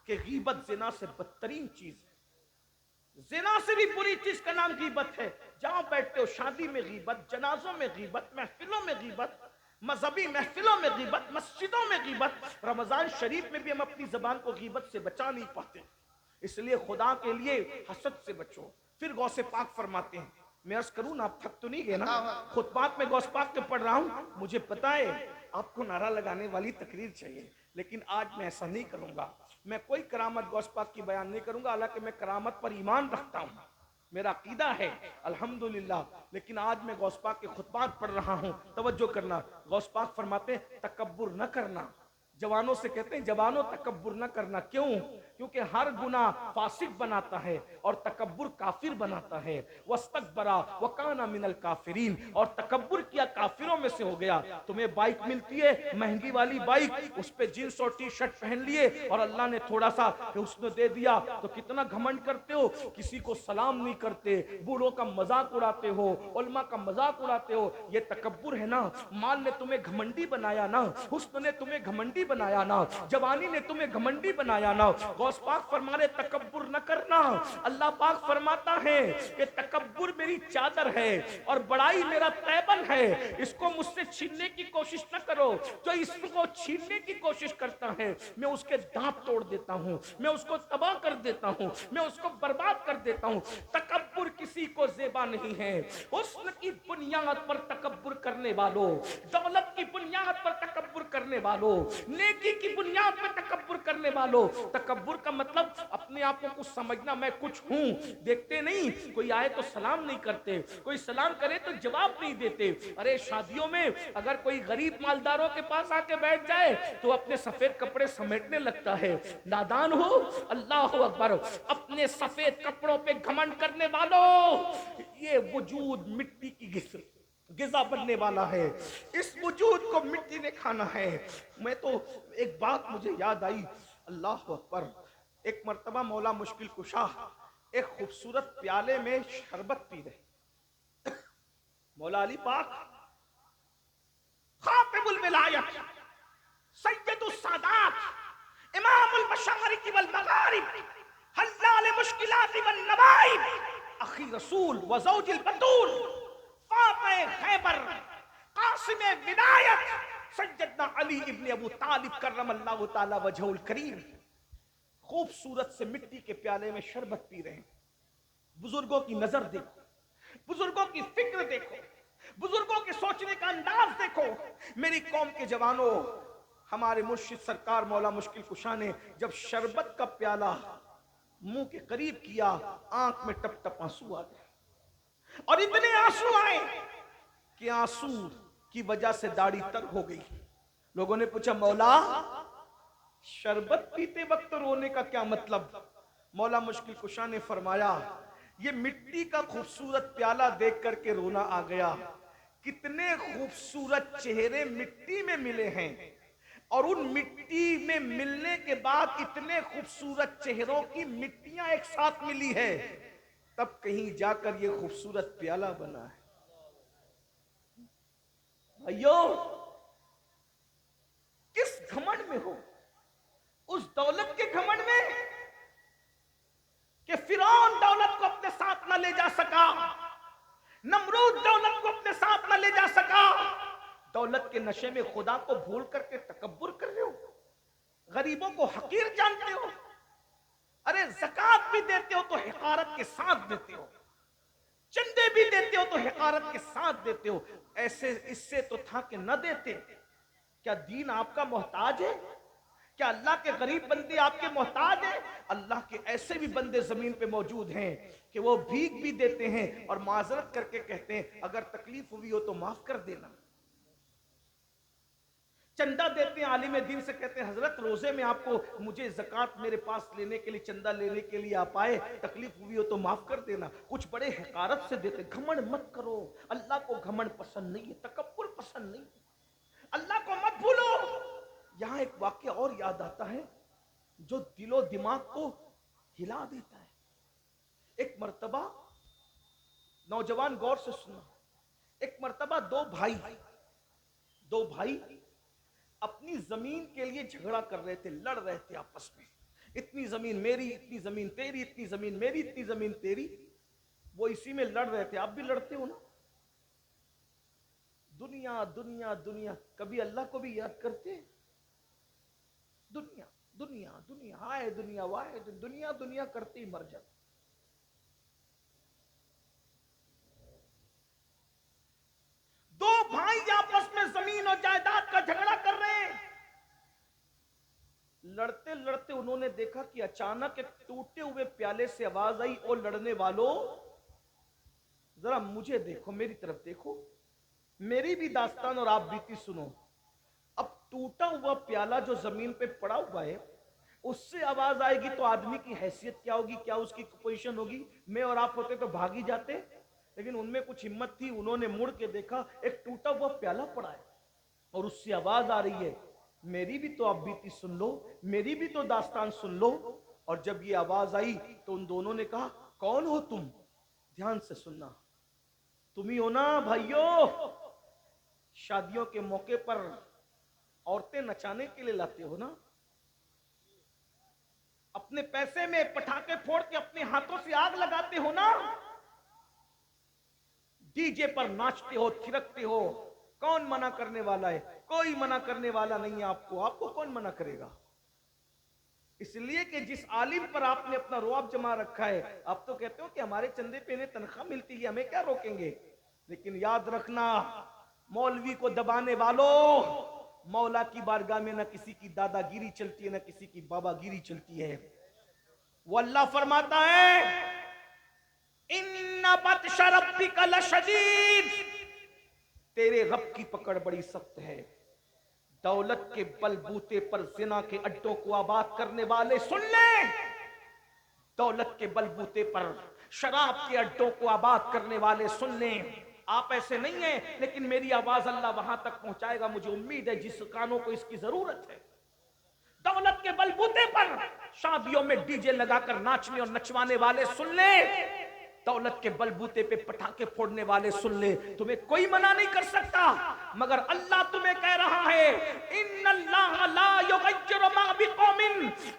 کہ غیبت زنا سے بدترین چیز ہے. زنا سے بھی بری چیز کا نام غیبت ہے. جہاں بیٹھتے ہو شادی میں غیبت، جنازوں میں غیبت، محفلوں میں غیبت، مذہبی محفلوں میں غیبت، مسجدوں میں غیبت. رمضان شریف میں بھی ہم اپنی زبان کو غیبت سے بچا نہیں پاتے. اس لیے خدا کے لیے حسد سے بچو. پھر غوث پاک فرماتے ہیں، میں عرض کروں نا، آپ تھک تو نہیں گئے نا؟ خطبات میں غوث پاک کے پڑھ رہا ہوں. مجھے پتا ہے آپ کو نعرہ لگانے والی تقریر چاہیے، لیکن آج میں ایسا نہیں کروں گا. میں کوئی کرامت غوث پاک کی بیان نہیں کروں گا، حالانکہ میں کرامت پر ایمان رکھتا ہوں، میرا عقیدہ ہے الحمدللہ. لیکن آج میں غوث پاک کے خطبات پڑھ رہا ہوں. توجہ کرنا. غوث پاک فرماتے ہیں تکبر نہ کرنا. جوانوں سے کہتے ہیں جوانوں تکبر نہ کرنا. کیوں؟ کیونکہ ہر گناہ فاسق بناتا ہے اور تکبر کافر بناتا ہے. واستکبر وکان من الکافرین، اور تکبر کیا کافروں میں سے ہو گیا. تمہیں بائک ملتی ہے مہنگی والی بائک، اس پہ جینس اور ٹی شرٹ پہن لیے اور اللہ نے تھوڑا سا حسن دے دیا تو کتنا گھمنڈ کرتے ہو. کسی کو سلام نہیں کرتے، بوڑھوں کا مذاق اڑاتے ہو، علماء کا مذاق اڑاتے ہو. یہ تکبر ہے نا. مال نے تمہیں گھمنڈی بنایا نا، حسن نے تمہیں گھمنڈی بنایا نا، جوانی نے تمہیں گھمنڈی بنایا نا. غوث پاک فرمانے تکبر نہ کرنا. اللہ پاک فرماتا ہے کہ تکبر میری چادر ہے اور بڑائی میرا تیبن ہے، اس کو مجھ سے چھیننے کی کوشش نہ کرو. جو اس کو چھیننے کی کوشش کرتا ہے میں اس کے دانت توڑ دیتا ہوں، میں اس کو تباہ کر دیتا ہوں، میں اس کو برباد کر دیتا ہوں. تکبر کسی کو زیبا نہیں ہے. حسن کی بنیاد پر تکبر کرنے والوں، دولت کی بنیاد پر تکبر کرنے والوں، نیکی کی بنیاد پر تکبر کرنے والوں. تکبر کا مطلب اپنے آپ کو کچھ سمجھنا، میں کچھ ہوں. دیکھتے نہیں کوئی آئے تو سلام نہیں کرتے، کوئی سلام کرے تو جواب نہیں دیتے. ارے شادیوں میں اگر کوئی غریب مالداروں کے پاس آ کے بیٹھ جائے تو اپنے سفید کپڑے سمیٹنے لگتا ہے. نادان ہو. اللہ اکبر. اپنے سفید کپڑوں پہ گھمنڈ کرنے والوں، یہ وجود مٹی کی غذا بننے والا ہے. اس وجود کو مٹی نے کھانا ہے. میں تو ایک بات مجھے یاد آئی، اللہ اکبر. ایک مرتبہ مولا مشکل کشا ایک خوبصورت پیالے میں شربت پی رہے. مولا علی پاک خاتم الولایت، سید السادات، امام المشارق والمغارب، حلال مشکلات والنوائب، اخی رسول و زوج البتول، فاتح خیبر، قاسم ولایت، سیدنا علی ابن ابو طالب کرم اللہ تعالی وجہہ الکریم، خوبصورت سے مٹی کے پیالے میں شربت پی رہے ہیں. بزرگوں کی نظر دیکھو، بزرگوں کی فکر دیکھو، بزرگوں کے سوچنے کا انداز دیکھو. میری قوم کے جوانوں، ہمارے مرشد سرکار مولا مشکل کشا نے جب شربت کا پیالہ منہ کے قریب کیا، آنکھ میں ٹپ ٹپ آنسو آ گئے. اور اتنے آنسو آئے کہ آنسو کی وجہ سے داڑھی تر ہو گئی. لوگوں نے پوچھا مولا شربت پیتے وقت رونے کا کیا مطلب؟ مولا مشکل کشا نے فرمایا یہ مٹی کا خوبصورت پیالہ دیکھ کر کے رونا آ گیا. کتنے خوبصورت چہرے مٹی میں ملے ہیں، اور ان مٹی میں ملنے کے بعد اتنے خوبصورت چہروں کی مٹیاں ایک ساتھ ملی ہے، تب کہیں جا کر یہ خوبصورت پیالہ بنا ہے. بھائیو، کس گھمنڈ میں ہو؟ اس دولت کے گھمنڈ میں کہ فرعون دولت کو اپنے ساتھ نہ لے جا سکا، نمرود دولت کو اپنے ساتھ نہ لے جا سکا. دولت کے نشے میں خدا کو بھول کر کے تکبر کر رہے ہو، غریبوں کو حقیر جانتے ہو. ارے زکوٰۃ بھی دیتے ہو تو حقارت کے ساتھ دیتے ہو، چندے بھی دیتے ہو تو حقارت کے ساتھ دیتے ہو. ایسے اس سے تو تھا کہ نہ دیتے. کیا دین آپ کا محتاج ہے؟ کیا اللہ کے غریب بندے آپ کے محتاج ہیں؟ اللہ کے ایسے بھی بندے زمین پہ موجود ہیں کہ وہ بھیک بھی دیتے ہیں اور معذرت کر کے کہتے ہیں اگر تکلیف ہوئی ہو تو معاف کر دینا. چندہ دیتے ہیں، عالم دین سے کہتے ہیں حضرت روزے میں آپ کو مجھے زکوٰۃ میرے پاس لینے کے لیے، چندہ لینے کے لیے آپ آئے، تکلیف ہوئی ہو تو معاف کر دینا. کچھ بڑے حقارت سے دیتے. گھمنڈ مت کرو، اللہ کو گھمنڈ پسند نہیں ہے، تکبر پسند نہیں ہے. اللہ کو مت بھولو. یہاں ایک واقعہ اور یاد آتا ہے جو دل و دماغ کو ہلا دیتا ہے. ایک مرتبہ، نوجوان غور سے سننا، ایک مرتبہ دو بھائی اپنی زمین کے لیے جھگڑا کر رہے تھے، لڑ رہے تھے آپس میں. اتنی زمین میری، اتنی زمین تیری، اتنی زمین میری، اتنی زمین تیری. وہ اسی میں لڑ رہے تھے. آپ بھی لڑتے ہو نا. دنیا دنیا دنیا، کبھی اللہ کو بھی یاد کرتے؟ دنیا دنیا دنیا، ہائے دنیا وائے دنیا، دنیا کرتے ہی مر جاتے. دو بھائی آپس میں زمین اور جائیداد کا جھگڑا کر رہے ہیں. لڑتے لڑتے انہوں نے دیکھا کہ اچانک ایک ٹوٹے ہوئے پیالے سے آواز آئی، او لڑنے والوں ذرا مجھے دیکھو، میری طرف دیکھو، میری بھی داستان اور آپ بیتی سنو. اب ٹوٹا ہوا پیالہ جو زمین پہ پڑا ہوا ہے، اس سے آواز آئے گی تو آدمی کی حیثیت کیا ہوگی، کیا اس کی پوزیشن ہوگی؟ میں اور آپ ہوتے تو بھاگ ہی جاتے. لیکن ان میں کچھ ہمت تھی، انہوں نے مڑ کے دیکھا ایک ٹوٹا ہوا پیالہ پڑا ہے اور اس سے آواز آ رہی ہے. میری بھی تو آپ بیتی سن لو، میری بھی تو داستان سن لو. اور جب یہ آواز آئی تو ان دونوں نے کہا کون ہو تم؟ دھیان سے سننا. تم ہی ہو نا بھائیو، شادیوں کے موقع پر عورتیں نچانے کے لیے لاتے ہو نا، اپنے پیسے میں پٹاخے پھوڑ کے اپنے ہاتھوں سے آگ لگاتے ہو نا، ڈی جے پر ناچتے ہو، تھرکتے ہو. کون منع کرنے والا ہے؟ کوئی منع کرنے والا نہیں ہے آپ کو کون منع کرے گا؟ اس لیے کہ جس عالم پر آپ نے اپنا رعب جما رکھا ہے، آپ تو کہتے ہو کہ ہمارے چندے پہ انہیں تنخواہ ملتی ہے، ہمیں کیا روکیں گے. لیکن یاد رکھنا، مولوی کو دبانے والوں، مولا کی بارگاہ میں نہ کسی کی دادا گیری چلتی ہے، نہ کسی کی بابا گیری چلتی ہے. وہ اللہ فرماتا ہے ان بطش ربک لشدید، تیرے رب کی پکڑ بڑی سخت ہے. دولت کے بل بوتے پر زنا کے اڈوں کو آباد کرنے والے سن لیں، دولت کے بل بوتے پر شراب کے اڈوں کو آباد کرنے والے سن لیں. آپ ایسے نہیں ہیں، لیکن میری آواز اللہ وہاں تک پہنچائے گا، مجھے امید ہے جس کانوں کو اس کی ضرورت ہے. دولت کے بل بوتے پر شادیوں میں ڈی جے لگا کر ناچنے اور نچوانے والے سن لیں، دولت کے بل بوتے پہ پٹاخے پھوڑنے والے سن لے. تمہیں کوئی منع نہیں کر سکتا، مگر اللہ تمہیں کہہ رہا ہے ان اللہ لا یغیر ما بقوم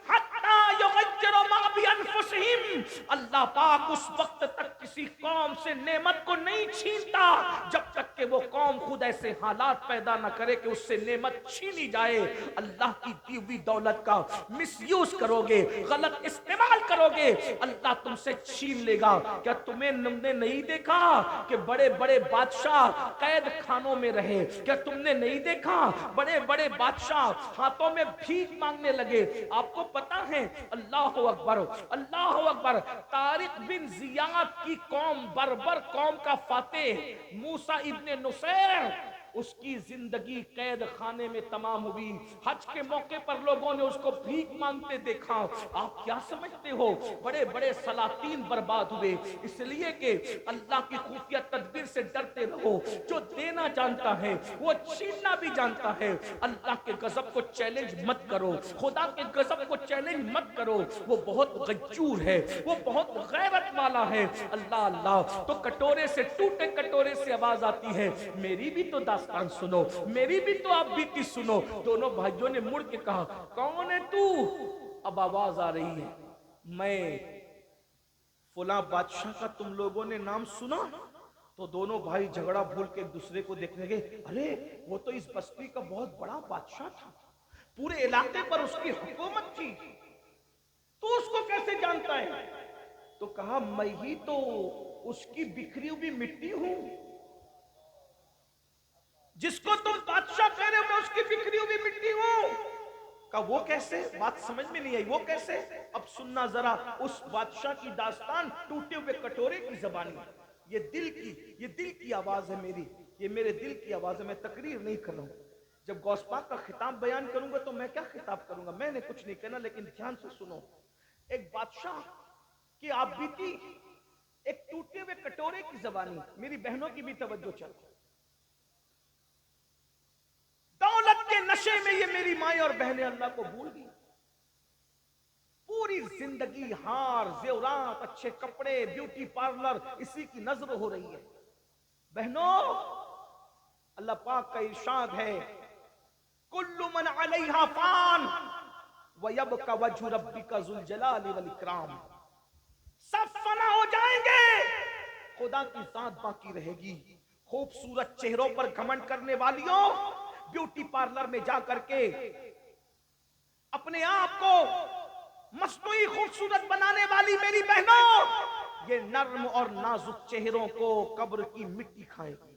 حتی یغیر ما بانفسہم. اللہ پاک اس وقت تک کسی قوم سے نعمت کو نہیں چھینتا جب تک کہ وہ قوم خود ایسے حالات پیدا نہ کرے کہ اس سے نعمت چھینی جائے. اللہ کی دی ہوئی دولت کا مس یوز کرو گے، غلط استعمال کرو گے، اللہ تم سے چھین لے گا. کیا تمہیں نہیں دیکھا کہ بڑے بڑے بادشاہ قید خانوں میں رہے؟ کیا تم نے نہیں دیکھا بڑے بڑے بادشاہ ہاتھوں میں بھیک مانگنے لگے؟ آپ کو پتا ہے، اللہ اکبر اللہ اکبر، طارق بن زیاد کی قوم، بربر قوم کا فاتح موسیٰ ابن نصیر، اس کی زندگی قید خانے میں تمام ہوئی. حج کے موقع پر لوگوں نے اس کو بھیک مانگتے دیکھا. آپ کیا سمجھتے ہو؟ بڑے بڑے سلاطین برباد ہوئے اس لیے کہ اللہ کی خفیہ تدبیر سے ڈرتے رہو. جو دینا جانتا ہے وہ چھیننا بھی جانتا ہے. اللہ کے غضب کو چیلنج مت کرو, خدا کے غضب کو چیلنج مت کرو. وہ بہت غجور ہے, وہ بہت غیرت والا ہے. اللہ اللہ تو کٹورے سے, ٹوٹے کٹورے سے آواز آتی ہے, میری بھی تو داستان سنو, میری بھی تو آپ بیتی سنو. دونوں بھائیوں نے مڑ کے کہا, کون ہے تو؟ اب آواز آ رہی ہے, میں فلاں بادشاہ کا تم لوگوں نے نام سنا؟ تو دونوں بھائی جھگڑا بھول کے ایک دوسرے کو دیکھنے گئے, ارے وہ تو اس بستی کا بہت بڑا بادشاہ تھا, پورے علاقے پر اس کی حکومت تھی, تو اس کو کیسے جانتا ہے؟ تو کہا, میں ہی تو اس کی بکھری ہوئی مٹی ہوں. جس کو تم بادشاہ کہہ رہے ہو میں اس کی بکھری ہوئی مٹی ہوں. کہا وہ کیسے؟ بات سمجھ میں نہیں آئی, وہ کیسے؟ اب سننا ذرا اس بادشاہ کی داستان ٹوٹے ہوئے کٹورے کی زبانی. یہ دل کی آواز ہے میری, یہ میرے دل کی آواز ہے, میں تقریر نہیں کر رہا ہوں. جب غوث پاک کا خطاب بیان کروں گا تو میں کیا خطاب کروں گا؟ میں نے کچھ نہیں کہنا, لیکن دھیان سے سنو. ایک بادشاہ کی آپ بیتی, ایک ٹوٹے ہوئے کٹورے کی زبانی. میری بہنوں کی بھی توجہ چاہیے. دولت کے نشے میں یہ میری مائیں اور بہنیں اللہ کو بھول گئی. پوری زندگی ہار, زیورات, اچھے کپڑے, بیوٹی پارلر, اسی کی نظر ہو رہی ہے. بہنوں, اللہ پاک کا ارشاد ہے, کل من علیہا فان وَيَبْقَ وَجْهُ رَبِّكَ ذُو الْجَلَالِ وَالْإِكْرَامِ. سب فنا ہو جائیں گے, خدا کی ذات باقی رہے گی. خوبصورت چہروں پر گھمنڈ کرنے والیوں, بیوٹی پارلر میں جا کر کے اپنے آپ کو مصنوعی خوبصورت بنانے والی میری بہنوں, یہ نرم اور نازک چہروں کو قبر کی مٹی کھائے گی,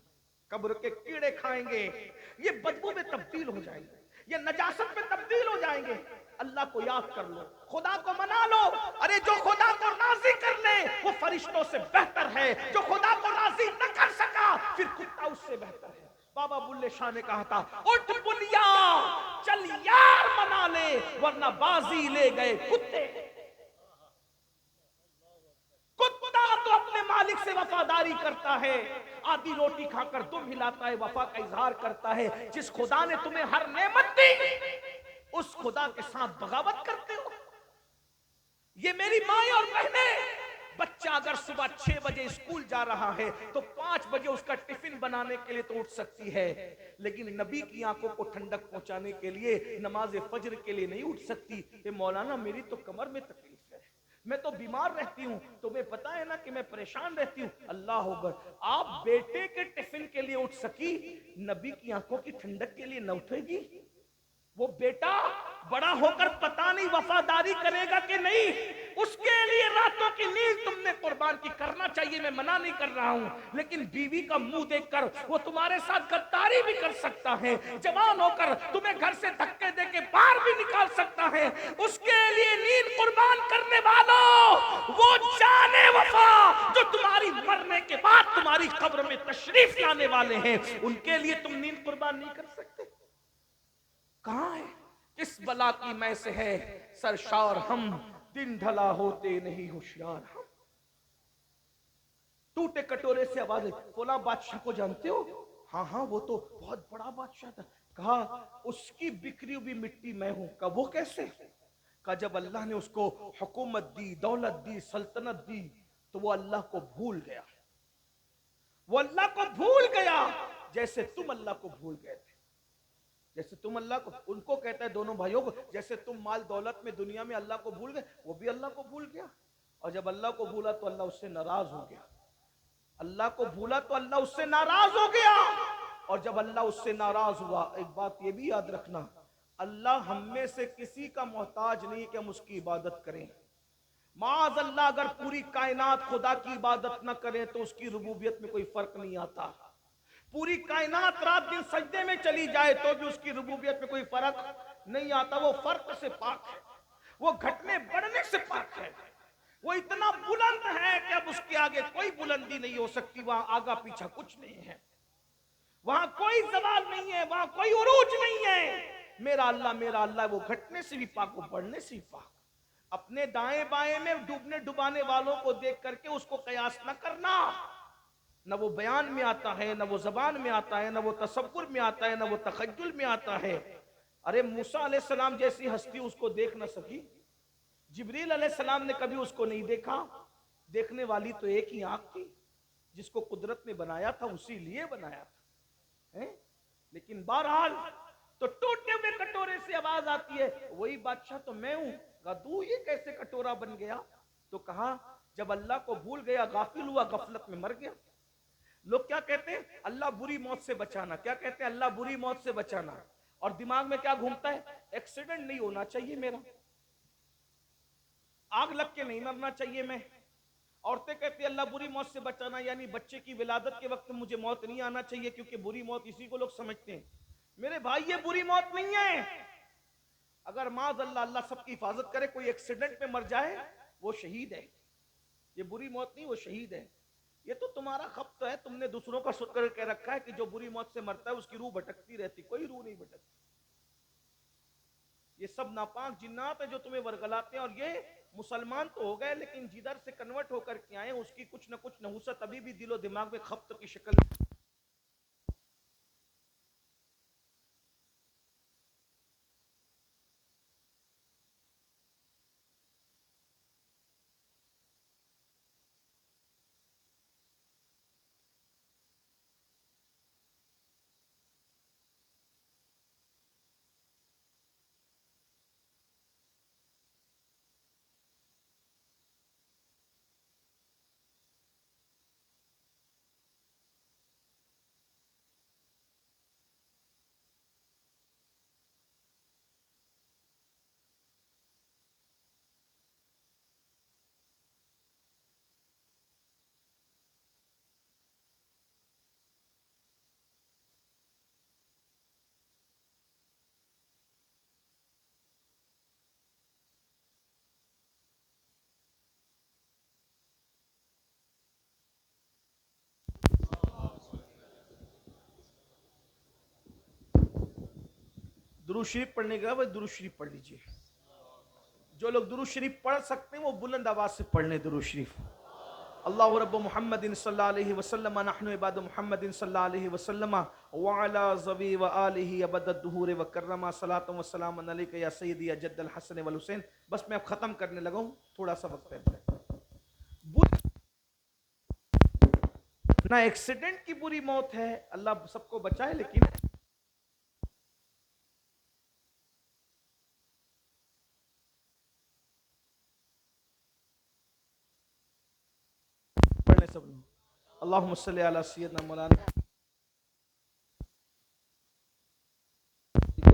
قبر کے کیڑے کھائیں گے, یہ بدبو میں تبدیل ہو جائیں گے, یہ نجاست میں تبدیل ہو جائیں گے. اللہ کو یاد کر لو, خدا کو منا لو. ارے جو خدا کو راضی کر لے وہ فرشتوں سے بہتر ہے, جو خدا کو راضی نہ کر سکا پھر کتا اس سے بہتر ہے. بابا بلے شاہ نے کہا تھا, اٹھ بلیا چل یار منا لے ورنہ بازی لے گئے کتے. کتا تو اپنے مالک سے وفاداری کرتا ہے, آدھی روٹی کھا کر دم ہلاتا ہے, وفا کا اظہار کرتا ہے. جس خدا نے تمہیں ہر نعمت دی اس خدا کے ساتھ بغاوت کرتے ہو. یہ میری مائیں اور بہنیں, بچہ اگر صبح 6 بجے اسکول جا رہا ہے تو 5 بجے اس کا ٹفن بنانے کے لیے تو اٹھ سکتی ہے, لیکن نبی کی آنکھوں کو ٹھنڈک پہنچانے کے لیے نماز فجر کے لیے نہیں اٹھ سکتی. کہ مولانا میری تو کمر میں تکلیف ہے, میں تو بیمار رہتی ہوں, تمہیں پتا ہے نا کہ میں پریشان رہتی ہوں. اللہ اکبر, آپ بیٹے کے ٹفن کے لیے اٹھ سکی, نبی کی آنکھوں کی ٹھنڈک کے لیے نہ اٹھے گی؟ وہ بیٹا بڑا ہو کر پتا نہیں وفاداری کرے گا کہ نہیں, اس کے لیے راتوں کی نیند تم نے قربان کی. کرنا چاہیے, میں منع نہیں کر رہا ہوں, لیکن بیوی کا منہ دیکھ کر وہ تمہارے ساتھ غداری بھی کر سکتا ہے, جوان ہو کر تمہیں گھر سے دھکے دے کے باہر بھی نکال سکتا ہے. اس کے لیے نیند قربان کرنے والوں, وہ جانے وفا جو تمہاری مرنے کے بعد تمہاری قبر میں تشریف لانے والے ہیں, ان کے لیے تم نیند قربان نہیں کر سکتے؟ کہاں ہے؟ کس بلا کی میں سے ہے سرشار ہم, دن ڈھلا ہوتے نہیں ہوشیار ہم. ٹوٹے کٹورے سے آواز ہے, فلاں بادشاہ کو جانتے ہو؟ ہاں ہاں وہ تو بہت بڑا بادشاہ تھا. کہا اس کی بکھری ہوئی مٹی میں ہوں. کہا وہ کیسے؟ کہا جب اللہ نے اس کو حکومت دی, دولت دی, سلطنت دی تو وہ اللہ کو بھول گیا. وہ اللہ کو بھول گیا جیسے تم اللہ کو بھول گئے تھے. جیسے تم اللہ کو, ان کو کہتا ہے دونوں بھائیوں کو, جیسے تم مال دولت میں دنیا میں اللہ کو بھول گئے, وہ بھی اللہ کو بھول گیا. اور جب اللہ کو بھولا تو اللہ اس سے ناراض ہو گیا. اللہ کو بھولا تو اللہ اس سے ناراض ہو گیا, اور جب اللہ اس سے ناراض ہوا, ایک بات یہ بھی یاد رکھنا, اللہ ہم میں سے کسی کا محتاج نہیں کہ ہم اس کی عبادت کریں. معاذ اللہ اگر پوری کائنات خدا کی عبادت نہ کریں تو اس کی ربوبیت میں کوئی فرق نہیں آتا. پوری کائنات رات دن سجدے میں چلی جائے تو بھی اس کی ربوبیت میں کوئی فرق نہیں آتا. وہ فرق سے پاک ہے, وہ گھٹنے بڑھنے سے پاک ہے, وہ اتنا بلند ہے کہ اب اس کے آگے کوئی بلندی نہیں ہو سکتی, وہاں آگا پیچھا کچھ نہیں ہے. وہاں کوئی زوال نہیں ہے، وہاں کوئی عروج نہیں ہے۔ میرا اللہ وہ گھٹنے سے بھی پاک، وہ بڑھنے سے بھی پاک۔ اپنے دائیں بائیں میں ڈوبنے ڈبانے والوں کو دیکھ کر کے اس کو قیاس نہ کرنا، نہ وہ بیان میں آتا ہے، نہ وہ زبان میں آتا ہے، نہ وہ تصور میں آتا ہے، نہ وہ تخیل میں آتا ہے۔ ارے موسیٰ علیہ السلام جیسی ہستی اس کو دیکھ نہ سکی، جبریل علیہ السلام نے کبھی اس کو نہیں دیکھا۔ دیکھنے والی تو ایک ہی آنکھ تھی، جس کو قدرت نے بنایا تھا اسی لیے بنایا تھا۔ لیکن بہرحال تو ٹوٹے ہوئے کٹورے سے آواز آتی ہے، وہی بادشاہ تو میں ہوں۔ تو یہ کیسے کٹورا بن گیا؟ تو کہا جب اللہ کو بھول گیا، غافل ہوا، غفلت میں مر گیا۔ لوگ کیا کہتے ہیں؟ اللہ بری موت سے بچانا۔ کیا کہتے ہیں؟ اللہ بری موت سے بچانا۔ اور دماغ میں کیا گھومتا ہے؟ ایکسیڈنٹ نہیں ہونا چاہیے میرا، آگ لگ کے نہیں مرنا چاہیے میں۔ عورتیں کہتی ہیں اللہ بری موت سے بچانا، یعنی بچے کی ولادت کے وقت مجھے موت نہیں آنا چاہیے، کیونکہ بری موت اسی کو لوگ سمجھتے ہیں۔ میرے بھائی یہ بری موت نہیں ہے۔ اگر معاذ اللہ سب کی حفاظت کرے، کوئی ایکسیڈنٹ میں مر جائے وہ شہید ہے، یہ بری موت نہیں، وہ شہید ہے۔ یہ تو تمہارا خبط ہے، تم نے دوسروں کا سن کر کہہ رکھا ہے کہ جو بری موت سے مرتا ہے اس کی روح بھٹکتی رہتی، کوئی روح نہیں بھٹکتی۔ یہ سب ناپاک جنات ہیں جو تمہیں ورگلاتے ہیں، اور یہ مسلمان تو ہو گئے لیکن جدھر سے کنورٹ ہو کر کے آئے اس کی کچھ نہ کچھ نحوست ابھی بھی دل و دماغ میں خبط کی شکل میں۔ درود شریف پڑھنے کا وہ درود شریف پڑھ لیجئے۔ جو لوگ درود شریف پڑھ سکتے ہیں وہ بلند آواز سے پڑھ لیں درود شریف۔ اللہ رب محمد صلی اللہ علیہ وسلم، نحن عباد محمد صلی اللہ علیہ وسلم، وعلا ذوی و آلہ ابد الدہور وکرما، صلاۃ و سلام علیک یا سیدی یا جد الحسن والحسین۔ بس میں اب ختم کرنے لگا ہوں، تھوڑا سا وقت ہے۔ نہ ایکسیڈنٹ کی بری موت ہے، اللہ سب کو بچائے، لیکن پڑھنے سب لوگ اللہم صلی علی سیدنا مولانا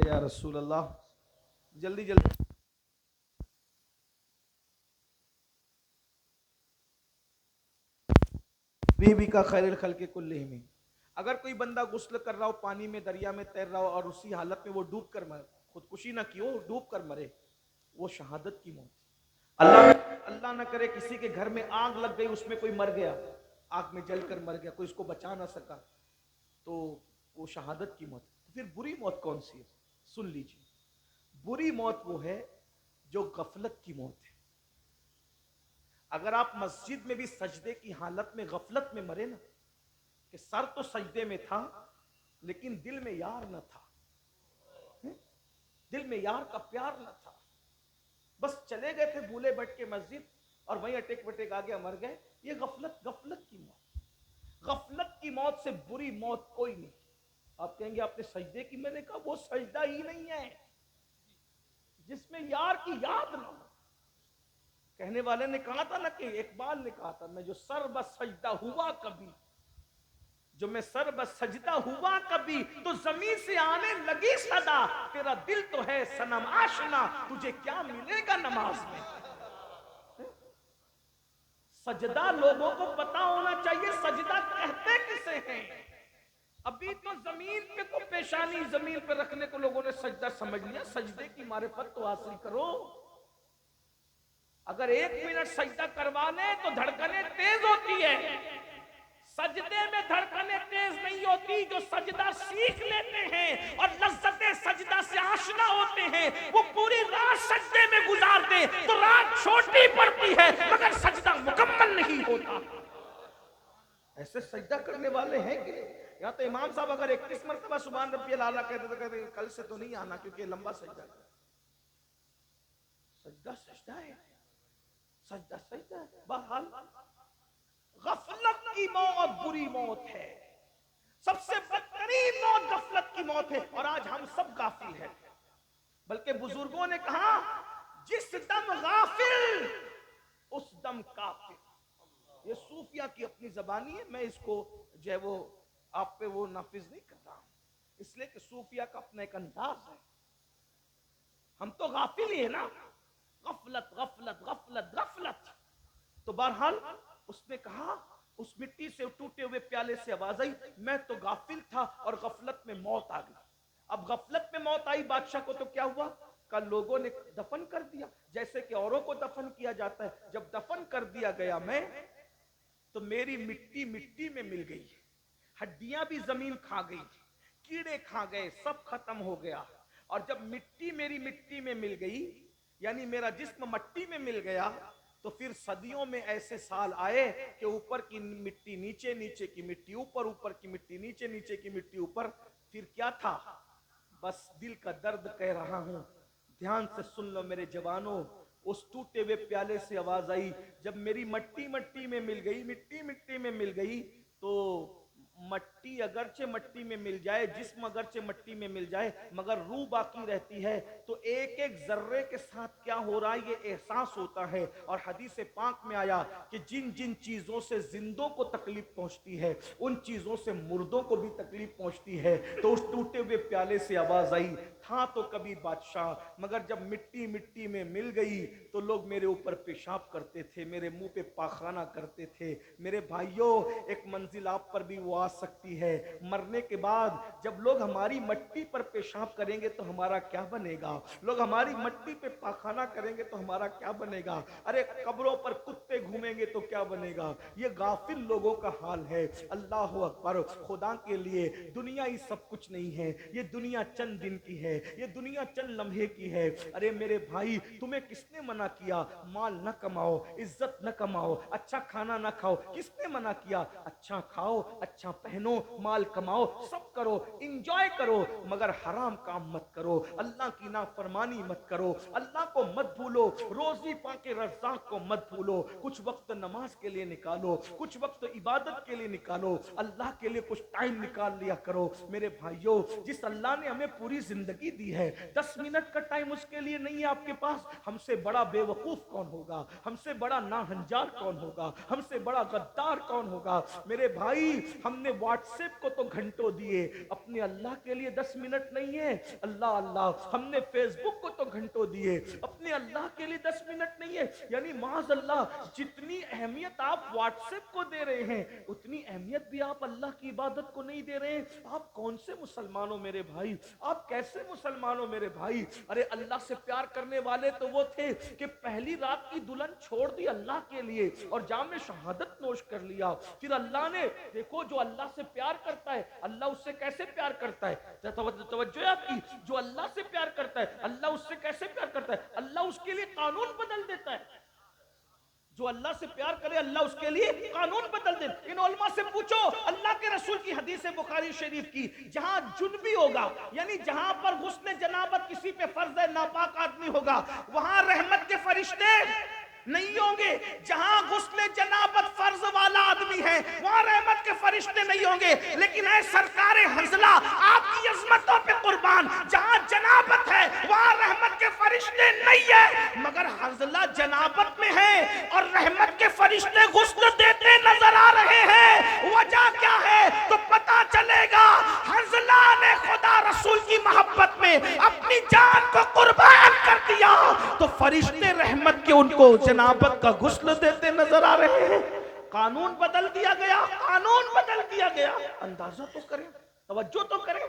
یا رسول اللہ۔ جلدی جلدی بی کا خیر الخلق کلہم۔ اگر کوئی بندہ غسل کر رہا ہو، پانی میں دریا میں تیر رہا ہو، اور اسی حالت میں وہ ڈوب کر مرے، خودکشی نہ کی ہو، ڈوب کر مرے، وہ شہادت کی موت۔ اللہ نہ کرے کسی کے گھر میں آگ لگ گئی، اس میں کوئی مر گیا، آگ میں جل کر مر گیا، کوئی اس کو بچا نہ سکا، تو وہ شہادت کی موت۔ تو پھر بری موت کون سی ہے؟ سن لیجیے، بری موت وہ ہے جو غفلت کی موت ہے۔ اگر آپ مسجد میں بھی سجدے کی حالت میں غفلت میں مرے نا، کہ سر تو سجدے میں تھا لیکن دل میں یار نہ تھا، دل میں یار کا پیار نہ تھا، بس چلے گئے تھے بھولے بٹ کے مسجد اور وہیں اٹیک وٹیک آ گیا، مر گئے، یہ غفلت کی موت۔ غفلت کی موت سے بری موت کوئی نہیں۔ آپ کہیں گے آپ نے سجدے کی، میں نے کہا وہ سجدہ ہی نہیں ہے جس میں یار کی یاد نہ ہو۔ کہنے والے نے کہا تھا نا، کہ اقبال نے کہا تھا، میں جو سر بس سجدہ ہوا کبھی، جو میں سر بس سجدہ ہوا کبھی، تو زمین سے آنے لگی صدا، تیرا دل تو ہے صنم آشنا، تجھے کیا ملے گا نماز میں۔ سجدہ لوگوں کو پتا ہونا چاہیے سجدہ کہتے کسے ہیں۔ ابھی تو زمین پہ تو پیشانی زمین پہ رکھنے کو لوگوں نے سجدہ سمجھ لیا، سجدے کی معرفت تو حاصل کرو۔ اگر 1 منٹ سجدہ کروانے تو دھڑکنیں تیز ہوتی ہے، سجدے میں دھڑکنیں تیز نہیں ہوتی، جو سجدہ سیکھ لیتے ہیں اور لذت سجدہ سے آشنا ہوتے ہیں وہ پوری رات سجدے میں گزارتے تو رات چھوٹی پڑتی ہے مگر سجدہ مکمل نہیں ہوتا۔ ایسے سجدہ کرنے والے ہیں کہ یہاں تو امام صاحب اگر 31 مرتبہ سبحان ربی الاعلیٰ کہتے تو کہتے کل سے تو نہیں آنا کیونکہ لمبا سجدہ ہے۔ سجدہ سجدہ ہے، سجدہ سجدہ ہے۔ بہرحال غفلت کی موت بری موت ہے، سب سے بدترین موت غفلت کی موت ہے، اور آج ہم سب غافل ہیں۔ بلکہ بزرگوں نے کہا جس دم غافل اس دم کافر۔ یہ صوفیہ کی اپنی زبانی ہے، میں اس کو جو ہے وہ آپ پہ وہ نافذ نہیں کرتا ہوں، اس لیے کہ صوفیہ کا اپنا ایک انداز ہے۔ ہم تو غافل ہی ہیں نا، غفلت غفلت غفلت غفلت۔ تو بہرحال اس نے کہا، اس مٹی سے ٹوٹے ہوئے پیالے سے آواز آئی، میں تو غافل تھا اور غفلت میں موت آ گئی۔ اب غفلت میں موت آئی بادشاہ کو تو کیا ہوا؟ کل لوگوں نے دفن کر دیا جیسے کہ اوروں کو دفن کیا جاتا ہے۔ جب دفن کر دیا گیا میں تو میری مٹی مٹی میں مل گئی، ہڈیاں بھی زمین کھا گئی، کیڑے کھا گئے، سب ختم ہو گیا۔ اور جب مٹی میری مٹی میں مل گئی، یعنی میرا جسم مٹی میں مل گیا، تو پھر صدیوں میں ایسے سال آئے کہ اوپر کی مٹی نیچے، نیچے کی مٹی اوپر، اوپر کی مٹی نیچے، نیچے کی مٹی اوپر۔ پھر کیا تھا؟ بس دل کا درد کہہ رہا ہوں، دھیان سے سن لو میرے جوانوں۔ اس ٹوٹے ہوئے پیالے سے آواز آئی، جب میری مٹی مٹی میں مل گئی، مٹی مٹی میں مل گئی، تو مٹی اگرچہ مٹی میں مل جائے، جسم اگرچہ مٹی میں مل جائے، مگر روح باقی رہتی ہے۔ تو ایک ایک ذرے کے ساتھ کیا ہو رہا ہے یہ احساس ہوتا ہے۔ اور حدیث پاک میں آیا کہ جن جن چیزوں سے زندوں کو تکلیف پہنچتی ہے ان چیزوں سے مردوں کو بھی تکلیف پہنچتی ہے۔ تو اس ٹوٹے ہوئے پیالے سے آواز آئی، تھا تو کبھی بادشاہ، مگر جب مٹی مٹی میں مل گئی تو لوگ میرے اوپر پیشاب کرتے تھے، میرے منہ پہ پاخانہ کرتے تھے۔ میرے بھائیوں، ایک منزل آپ پر بھی وہ آ سکتی ہے، مرنے کے بعد جب لوگ ہماری مٹی پر پیشاب کریں گے تو ہمارا کیا بنے گا؟ لوگ ہماری مٹی پہ پاخانہ کریں گے تو ہمارا کیا بنے گا؟ ارے قبروں پر کتے گھومیں گے تو کیا بنے گا؟ یہ غافل لوگوں کا حال ہے۔ اللہ اکبر، خدا کے لیے دنیا ہی سب کچھ نہیں ہے، یہ دنیا چند دن کی ہے، یہ دنیا چند لمحے کی ہے۔ ارے میرے بھائی، تمہیں کس نے منع کیا مال نہ کماؤ، عزت نہ کماؤ، اچھا کھانا نہ کھاؤ؟ کس نے منع کیا؟ اچھا کھاؤ، اچھا پہنو، مال کماؤ، سب کرو، انجوائے کرو، مگر حرام کام مت کرو، اللہ کی نافرمانی مت کرو، اللہ کو مت بھولو، روزی پاکے رزاق کو مت بھولو، کچھ وقت نماز کے لیے نکالو، کچھ وقت عبادت کے لیے نکالو، اللہ کے لیے کچھ ٹائم نکال لیا کرو۔ میرے بھائیوں، جس اللہ نے ہمیں پوری زندگی دی ہے، 10 منٹ کا ٹائم اس کے لیے نہیں ہے آپ کے پاس، ہم سے بڑا بے وقوف کون ہوگا؟ ہم سے بڑا ناہنجار کون ہوگا؟ ہم سے بڑا غدار کون ہوگا؟ میرے بھائی، ہم نے واٹس ایپ کو تو گھنٹوں دیے، اپنے اللہ کے لیے 10 منٹ نہیں ہے۔ اللہ اللہ، ہم نے فیس بک کو تو گھنٹوں دیے، اپنے اللہ کے لیے 10 منٹ نہیں ہے۔ یعنی معاذ اللہ، جتنی اہمیت آپ واٹس ایپ کو دے رہے ہیں اتنی اہمیت بھی آپ اللہ کی عبادت کو نہیں دے رہے ہیں۔ آپ کون سے مسلمان ہو میرے بھائی؟ آپ کیسے مسلمان ہو میرے بھائی؟ ارے اللہ سے پیار کرنے والے تو وہ تھے کہ پہلی رات کی دلہن چھوڑ دی اللہ کے لیے اور جام شہادت نوش کر لیا۔ پھر اللہ نے دیکھو، جو اللہ سے پیار کرتا ہے اللہ اس سے کیسے پیار کرتا ہے؟ توجہ ہے آپ کی؟ جو اللہ سے پیار کرتا ہے اللہ اس سے کیسے پیار کرتا ہے؟ اللہ اس کے لیے قانون بدل دیتا ہے۔ جو اللہ سے پیار کرے اللہ اس کے لیے قانون بدل دے۔ ان علماء سے پوچھو، اللہ کے رسول کی حدیث بخاری شریف کی، جہاں جنبی ہوگا، یعنی جہاں پر غسل جنابت کسی پہ فرض ہے، ناپاک آدمی ہوگا، وہاں رحمت کے فرشتے نہیں ہوں گے۔ جہاں غسل جنابت فرض والا آدمی ہے وہاں رحمت کے فرشتے نہیں ہوں گے۔ لیکن اے سرکار حنظلہ، آپ کی عظمتوں پہ قربان، جہاں جنابت ہے وہاں رحمت کے فرشتے نہیں ہیں، مگر حنظلہ جنابت میں ہے اور رحمت کے فرشتے غسل دیتے نظر آ رہے ہیں۔ وجہ کیا ہے تو پتا چلے گا، حنظلہ نے خدا رسول کی محبت میں اپنی جان کو قربان کر دیا تو فرشتے رحمت کے ان کو جنابت کا غسل دیتے نظر آ رہے ہیں۔ قانون بدل دیا گیا، قانون بدل دیا گیا۔ اندازہ تو کریں، توجہ تو کریں،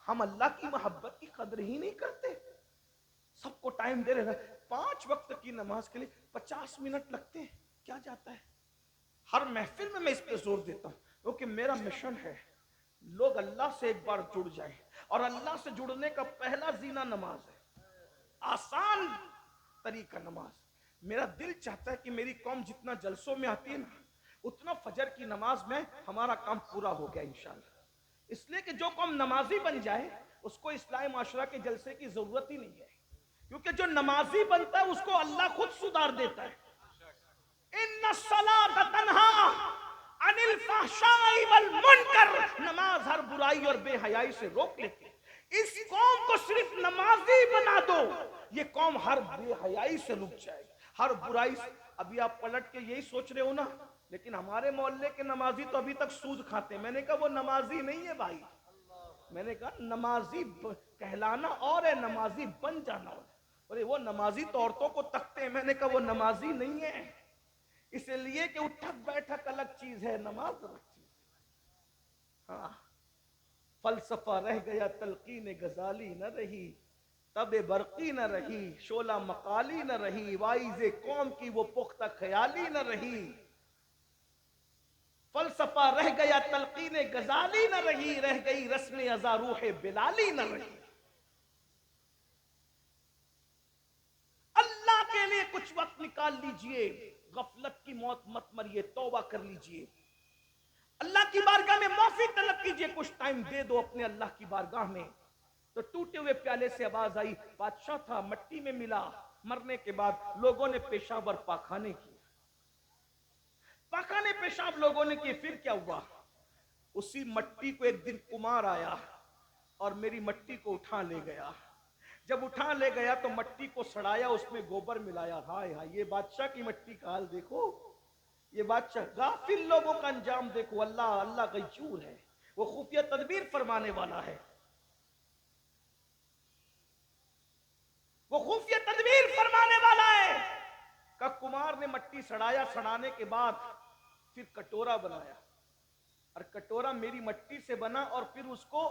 ہم اللہ کی محبت کی قدر ہی نہیں کرتے۔ سب کو ٹائم دے رہے ہیں، 5 وقت کی نماز کے لیے 50 منٹ لگتے ہیں، کیا جاتا ہے؟ ہر محفل میں اس پہ زور دیتا ہوں، کیونکہ میرا مشن ہے لوگ اللہ سے ایک بار جڑ جائیں، اور اللہ سے جڑنے کا پہلا زینہ نماز ہے، آسان طریقہ نماز۔ میرا دل چاہتا ہے کہ میری قوم جتنا جلسوں میں آتی ہے نا، اتنا فجر کی نماز میں ہمارا کام پورا ہو گیا انشاءاللہ۔ اس لیے کہ جو قوم نمازی بن جائے اس کو اصلاح معاشرہ کے جلسے کی ضرورت ہی نہیں ہے، کیونکہ جو نمازی بنتا ہے اس کو اللہ خود سدھار دیتا ہے۔ ان الصلاۃ تنہا عن الفحشاء والمنکر، نماز ہر برائی اور بے حیائی سے روک لیتی ہے۔ اس قوم کو صرف نمازی بنا دو، یہ قوم ہر بے حیائی سے رک جائے گی، ہر برائی سے۔ ابھی آپ پلٹ کے یہی سوچ رہے ہو نا، لیکن ہمارے محلے کے نمازی تو ابھی تک سود کھاتے ہیں۔ میں نے کہا وہ نمازی نہیں ہے بھائی، میں نے کہا نمازی کہلانا اور ہے، نمازی بن جانا اور ہے۔ اور وہ نمازی تو عورتوں کو تکتے ہیں، میں نے کہا وہ نمازی نہیں ہے، اس لیے کہ اٹھک بیٹھک الگ چیز ہے، نماز الگ چیز ہے۔ ہاں، فلسفہ رہ گیا تلقین غزالی نہ رہی، تب برقی نہ رہی، شعلہ مقالی نہ رہی، وائز قوم کی وہ پختہ خیالی نہ رہی۔ فلسفہ رہ گیا تلقین غزالی نہ رہی، رہ گئی رسم ازا روح بلالی نہ رہی۔ اللہ کے لیے کچھ وقت نکال لیجئے، غفلت کی موت مت مریے، توبہ کر لیجئے، اللہ کی بارگاہ میں معافی طلب کیجئے، کچھ ٹائم دے دو اپنے اللہ کی بارگاہ میں۔ تو ٹوٹے ہوئے پیالے سے آواز آئی، بادشاہ تھا مٹی میں ملا، مرنے کے بعد لوگوں نے پیشاب اور پاخانے کیے، پاخانے پیشاب لوگوں نے کیے، پھر کیا ہوا؟ اسی مٹی کو ایک دن کمار آیا اور میری مٹی کو اٹھا لے گیا۔ جب اٹھا لے گیا تو مٹی کو سڑایا، اس میں گوبر ملایا۔ ہائے ہائے، یہ بادشاہ کی مٹی کا حال دیکھو، یہ بادشاہ، غافل لوگوں کا انجام دیکھو۔ اللہ غیور ہے، وہ خفیہ تدبیر فرمانے والا ہے، وہ خفیہ تدبیر فرمانے والا ہے۔ کہ کمار نے مٹی سڑایا، سڑانے کے بعد پھر کٹورا بنایا، اور کٹورا میری مٹی سے بنا، اور پھر اس کو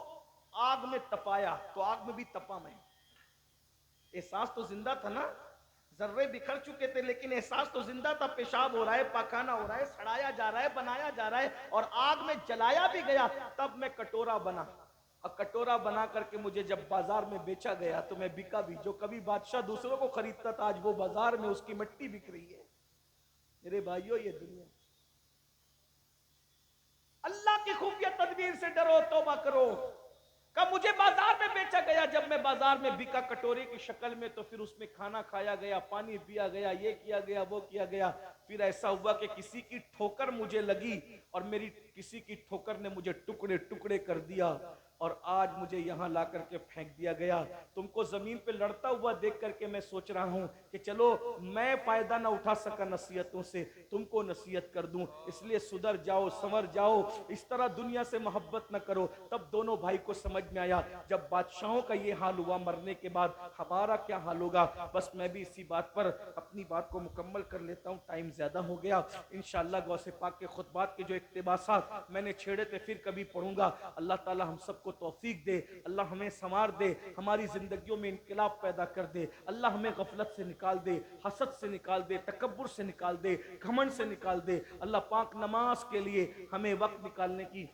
آگ میں تپایا، تو آگ میں بھی تپا میں۔ احساس تو زندہ تھا نا، ذرے بکھر چکے تھے لیکن احساس تو زندہ تھا، پیشاب ہو رہا ہے، پاخانہ ہو رہا ہے، سڑایا جا رہا ہے، بنایا جا رہا ہے، اور آگ میں جلایا بھی گیا، تب میں کٹورا بنا۔ اور کٹورا بنا کر کے مجھے جب بازار میں بیچا گیا تو میں بکا بھی۔ جو کبھی بادشاہ دوسروں کو خریدتا تھا، آج وہ بازار میں اس کی مٹی بک رہی ہے۔ میرے بھائیوں، یہ دنیا، اللہ کی خفیہ تدبیر سے ڈرو، توبہ کرو۔ کہ مجھے بازار میں بیچا گیا، جب میں بازار میں بکا کٹورے کی شکل میں، تو پھر اس میں کھانا کھایا گیا، پانی پیا گیا، یہ کیا گیا، وہ کیا گیا۔ پھر ایسا ہوا کہ کسی کی ٹھوکر مجھے لگی، اور میری کسی کی ٹھوکر نے مجھے ٹکڑے ٹکڑے کر دیا، اور آج مجھے یہاں لا کر کے پھینک دیا گیا۔ تم کو زمین پہ لڑتا ہوا دیکھ کر کے میں سوچ رہا ہوں کہ چلو میں فائدہ نہ اٹھا سکا نصیحتوں سے، تم کو نصیحت کر دوں، اس لیے سدھر جاؤ، سنور جاؤ، اس طرح دنیا سے محبت نہ کرو۔ تب دونوں بھائی کو سمجھ میں آیا، جب بادشاہوں کا یہ حال ہوا مرنے کے بعد، ہمارا کیا حال ہوگا۔ بس میں بھی اسی بات پر اپنی بات کو مکمل کر لیتا ہوں، ٹائم زیادہ ہو گیا۔ انشاءاللہ غوث پاک کے خطبات کے جو اقتباسات میں نے چھیڑے تھے پھر کبھی پڑھوں گا۔ اللہ تعالی ہم سب کو توفیق دے، اللہ ہمیں سنوار دے، ہماری زندگیوں میں انقلاب پیدا کر دے، اللہ ہمیں غفلت سے نکال دے، حسد سے نکال دے، تکبر سے نکال دے، گھمنڈ سے نکال دے۔ اللہ پاک نماز کے لیے ہمیں وقت نکالنے کی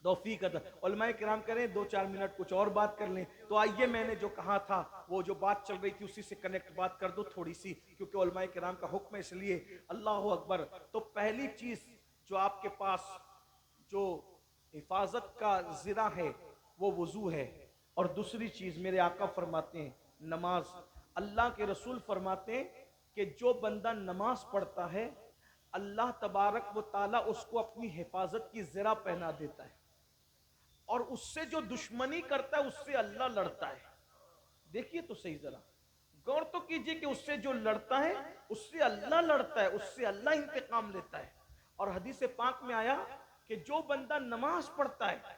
توفیق عطا۔ علماء کرام کریں 2-4 منٹ کچھ اور بات کر لیں۔ تو آئیے، میں نے جو کہا تھا وہ جو بات چل رہی تھی اسی سے کنیکٹ بات کر دو تھوڑی سی، کیونکہ علماء کرام کا حکم ہے، اس لیے اللہ اکبر۔ تو پہلی چیز جو آپ کے پاس جو حفاظت کا ذرا ہے وہ وضو ہے، اور دوسری چیز میرے آقا فرماتے ہیں نماز۔ اللہ کے رسول فرماتے ہیں کہ جو بندہ نماز پڑھتا ہے اللہ تبارک و تعالیٰ اس کو اپنی حفاظت کی زرہ پہنا دیتا ہے، اور اس سے جو دشمنی کرتا ہے اس سے اللہ لڑتا ہے۔ دیکھیے تو صحیح ذرا غور تو کیجئے کہ اس سے جو لڑتا ہے اس سے اللہ لڑتا ہے، اس سے اللہ انتقام لیتا ہے۔ اور حدیث پاک میں آیا کہ جو بندہ نماز پڑھتا ہے،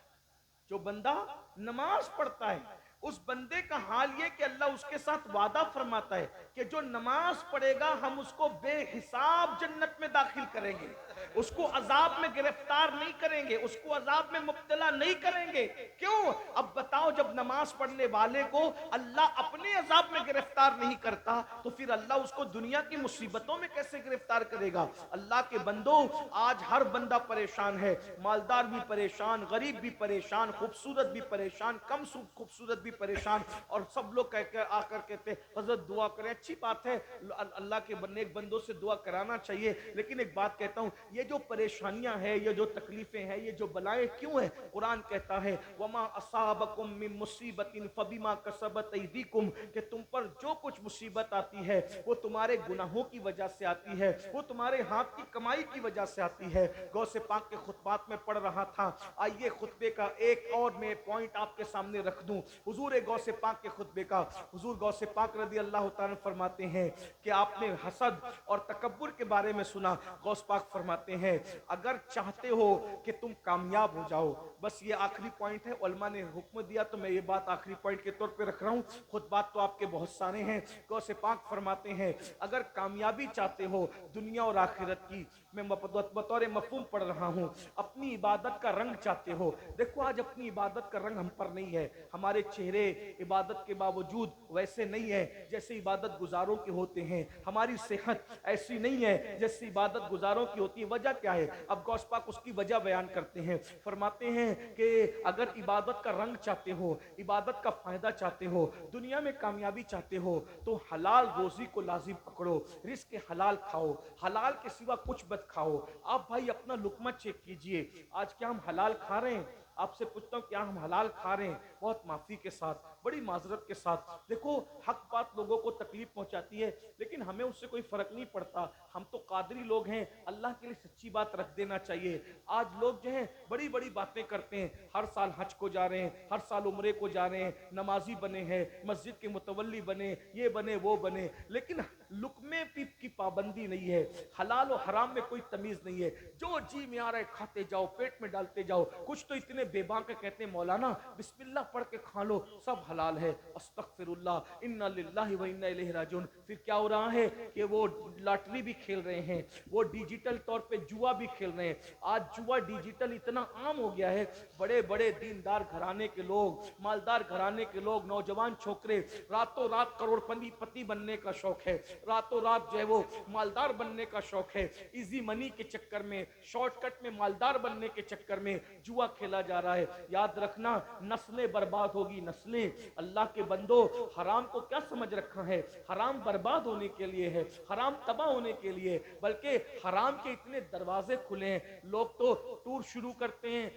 جو بندہ نماز پڑھتا ہے اس بندے کا حال یہ کہ اللہ اس کے ساتھ وعدہ فرماتا ہے کہ جو نماز پڑھے گا ہم اس کو بے حساب جنت میں داخل کریں گے، اس کو عذاب میں گرفتار نہیں کریں گے، اس کو عذاب میں مبتلا نہیں کریں گے۔ کیوں؟ اب بتاؤ، جب نماز پڑھنے والے کو اللہ اپنے عذاب میں گرفتار نہیں کرتا تو پھر اللہ اس کو دنیا کی مصیبتوں میں کیسے گرفتار کرے گا؟ اللہ کے بندو، آج ہر بندہ پریشان ہے، مالدار بھی پریشان، غریب بھی پریشان، خوبصورت بھی پریشان، کم خوبصورت بھی پریشان، اور سب لوگ آ کر کہتے ہیں حضرت دعا کریں۔ اچھی بات ہے، اللہ کے نیک بندوں سے دعا کرانا چاہیے، لیکن ایک بات کہتا ہوں، یہ جو پریشانیاں ہیں، یہ جو تکلیفیں ہیں، یہ جو بلائیں کیوں ہیں؟ قرآن کہتا ہے وَمَا أَصَابَكُم مِّن مُّصِيبَةٍ فَبِمَا كَسَبَتْ أَيْدِيكُمْ، کہ تم پر جو کچھ مصیبت آتی ہے وہ تمہارے گناہوں کی وجہ سے آتی ہے، وہ تمہارے ہاتھ کی کمائی کی وجہ سے آتی ہے۔ غوث پاک کے خطبات میں پڑھ رہا تھا، آئیے خطبے کا ایک اور میں پوائنٹ آپ کے سامنے رکھ دوں، حضور غوث پاک کے خطبے کا۔ حضور غوث پاک رضی اللہ تعالیٰ فرماتے ہیں کہ آپ نے حسد اور تکبر کے بارے میں سنا۔ غوث پاک فرماتے ہیں اگر چاہتے ہو کہ تم کامیاب ہو جاؤ، بس یہ آخری پوائنٹ ہے، علماء نے حکم دیا تو میں یہ بات آخری پوائنٹ کے طور پہ رکھ رہا ہوں، خطبات تو آپ کے بہت سارے ہیں۔ غوث پاک فرماتے ہیں اگر کامیابی چاہتے ہو دنیا اور آخرت کی، میں بطور مفہوم پڑھ رہا ہوں، اپنی عبادت کا رنگ چاہتے ہو، دیکھو آج اپنی عبادت کا رنگ ہم پر نہیں ہے، ہمارے چہرے عبادت کے باوجود ویسے نہیں ہے جیسے عبادت گزاروں کے ہوتے ہیں، ہماری صحت ایسی نہیں ہے جیسے عبادت گزاروں کی ہوتی ہے۔ وجہ کیا ہے؟ اب غوث پاک اس کی وجہ بیان کرتے ہیں، فرماتے ہیں کہ اگر عبادت کا رنگ چاہتے ہو، عبادت کا فائدہ چاہتے ہو، دنیا میں کامیابی چاہتے ہو، تو حلال روزی کو لازم پکڑو، رزق حلال کھاؤ، حلال کے سوا کچھ مت کھاؤ۔ آپ بھائی اپنا لقمہ چیک کیجئے، آج کیا ہم حلال کھا رہے ہیں؟ آپ سے پوچھتا ہوں کیا ہم حلال کھا رہے ہیں؟ بہت معافی کے ساتھ، بڑی معذرت کے ساتھ۔ دیکھو حق بات لوگوں کو تکلیف پہنچاتی ہے، لیکن ہمیں اس سے کوئی فرق نہیں پڑتا، ہم تو قادری لوگ ہیں، اللہ کے لیے سچی بات رکھ دینا چاہیے۔ آج لوگ جو ہیں بڑی بڑی باتیں کرتے ہیں، ہر سال حج کو جا رہے ہیں، ہر سال عمرے کو جا رہے ہیں، نمازی بنے ہیں، مسجد کے متولی بنے، یہ بنے وہ بنے، لیکن لقمے کی پابندی نہیں ہے، حلال و حرام میں کوئی تمیز نہیں ہے، جو جی میں آ رہا ہے کھاتے جاؤ، پیٹ میں ڈالتے جاؤ۔ کچھ تو اتنے بے باک کے کہتے ہیں مولانا بسم اللہ پڑھ کے کھا لو، سب حلال ہے، استغفر اللہ، انا للہ و انا الیہ راجعون۔ پھر کیا ہو رہا ہے کہ وہ لاٹری بھی کھیل رہے ہیں، وہ ڈیجیٹل طور پہ جوا بھی کھیل رہے ہیں۔ آج جوا ڈیجیٹل اتنا عام ہو گیا ہے، بڑے بڑے دیندار گھرانے کے لوگ، مالدار گھرانے کے لوگ، نوجوان چھوکرے راتوں رات کروڑ پتی بننے کا شوق ہے، راتوں رات جو ہے وہ مالدار بننے کا شوق ہے، ایزی منی کے چکر میں، شارٹ کٹ میں مالدار بننے کے چکر میں جوا کھیلا جا رہا ہے۔ یاد رکھنا نسلیں برباد ہوگی، نسلیں۔ اللہ کے بندو حرام کو کیا سمجھ رکھا ہے؟ حرام برباد ہونے کے لیے ہے، حرام تباہ ہونے کے لیے، بلکہ حرام کے اتنے دروازے کھلے ہیں، لوگ تو ٹور شروع کرتے ہیں،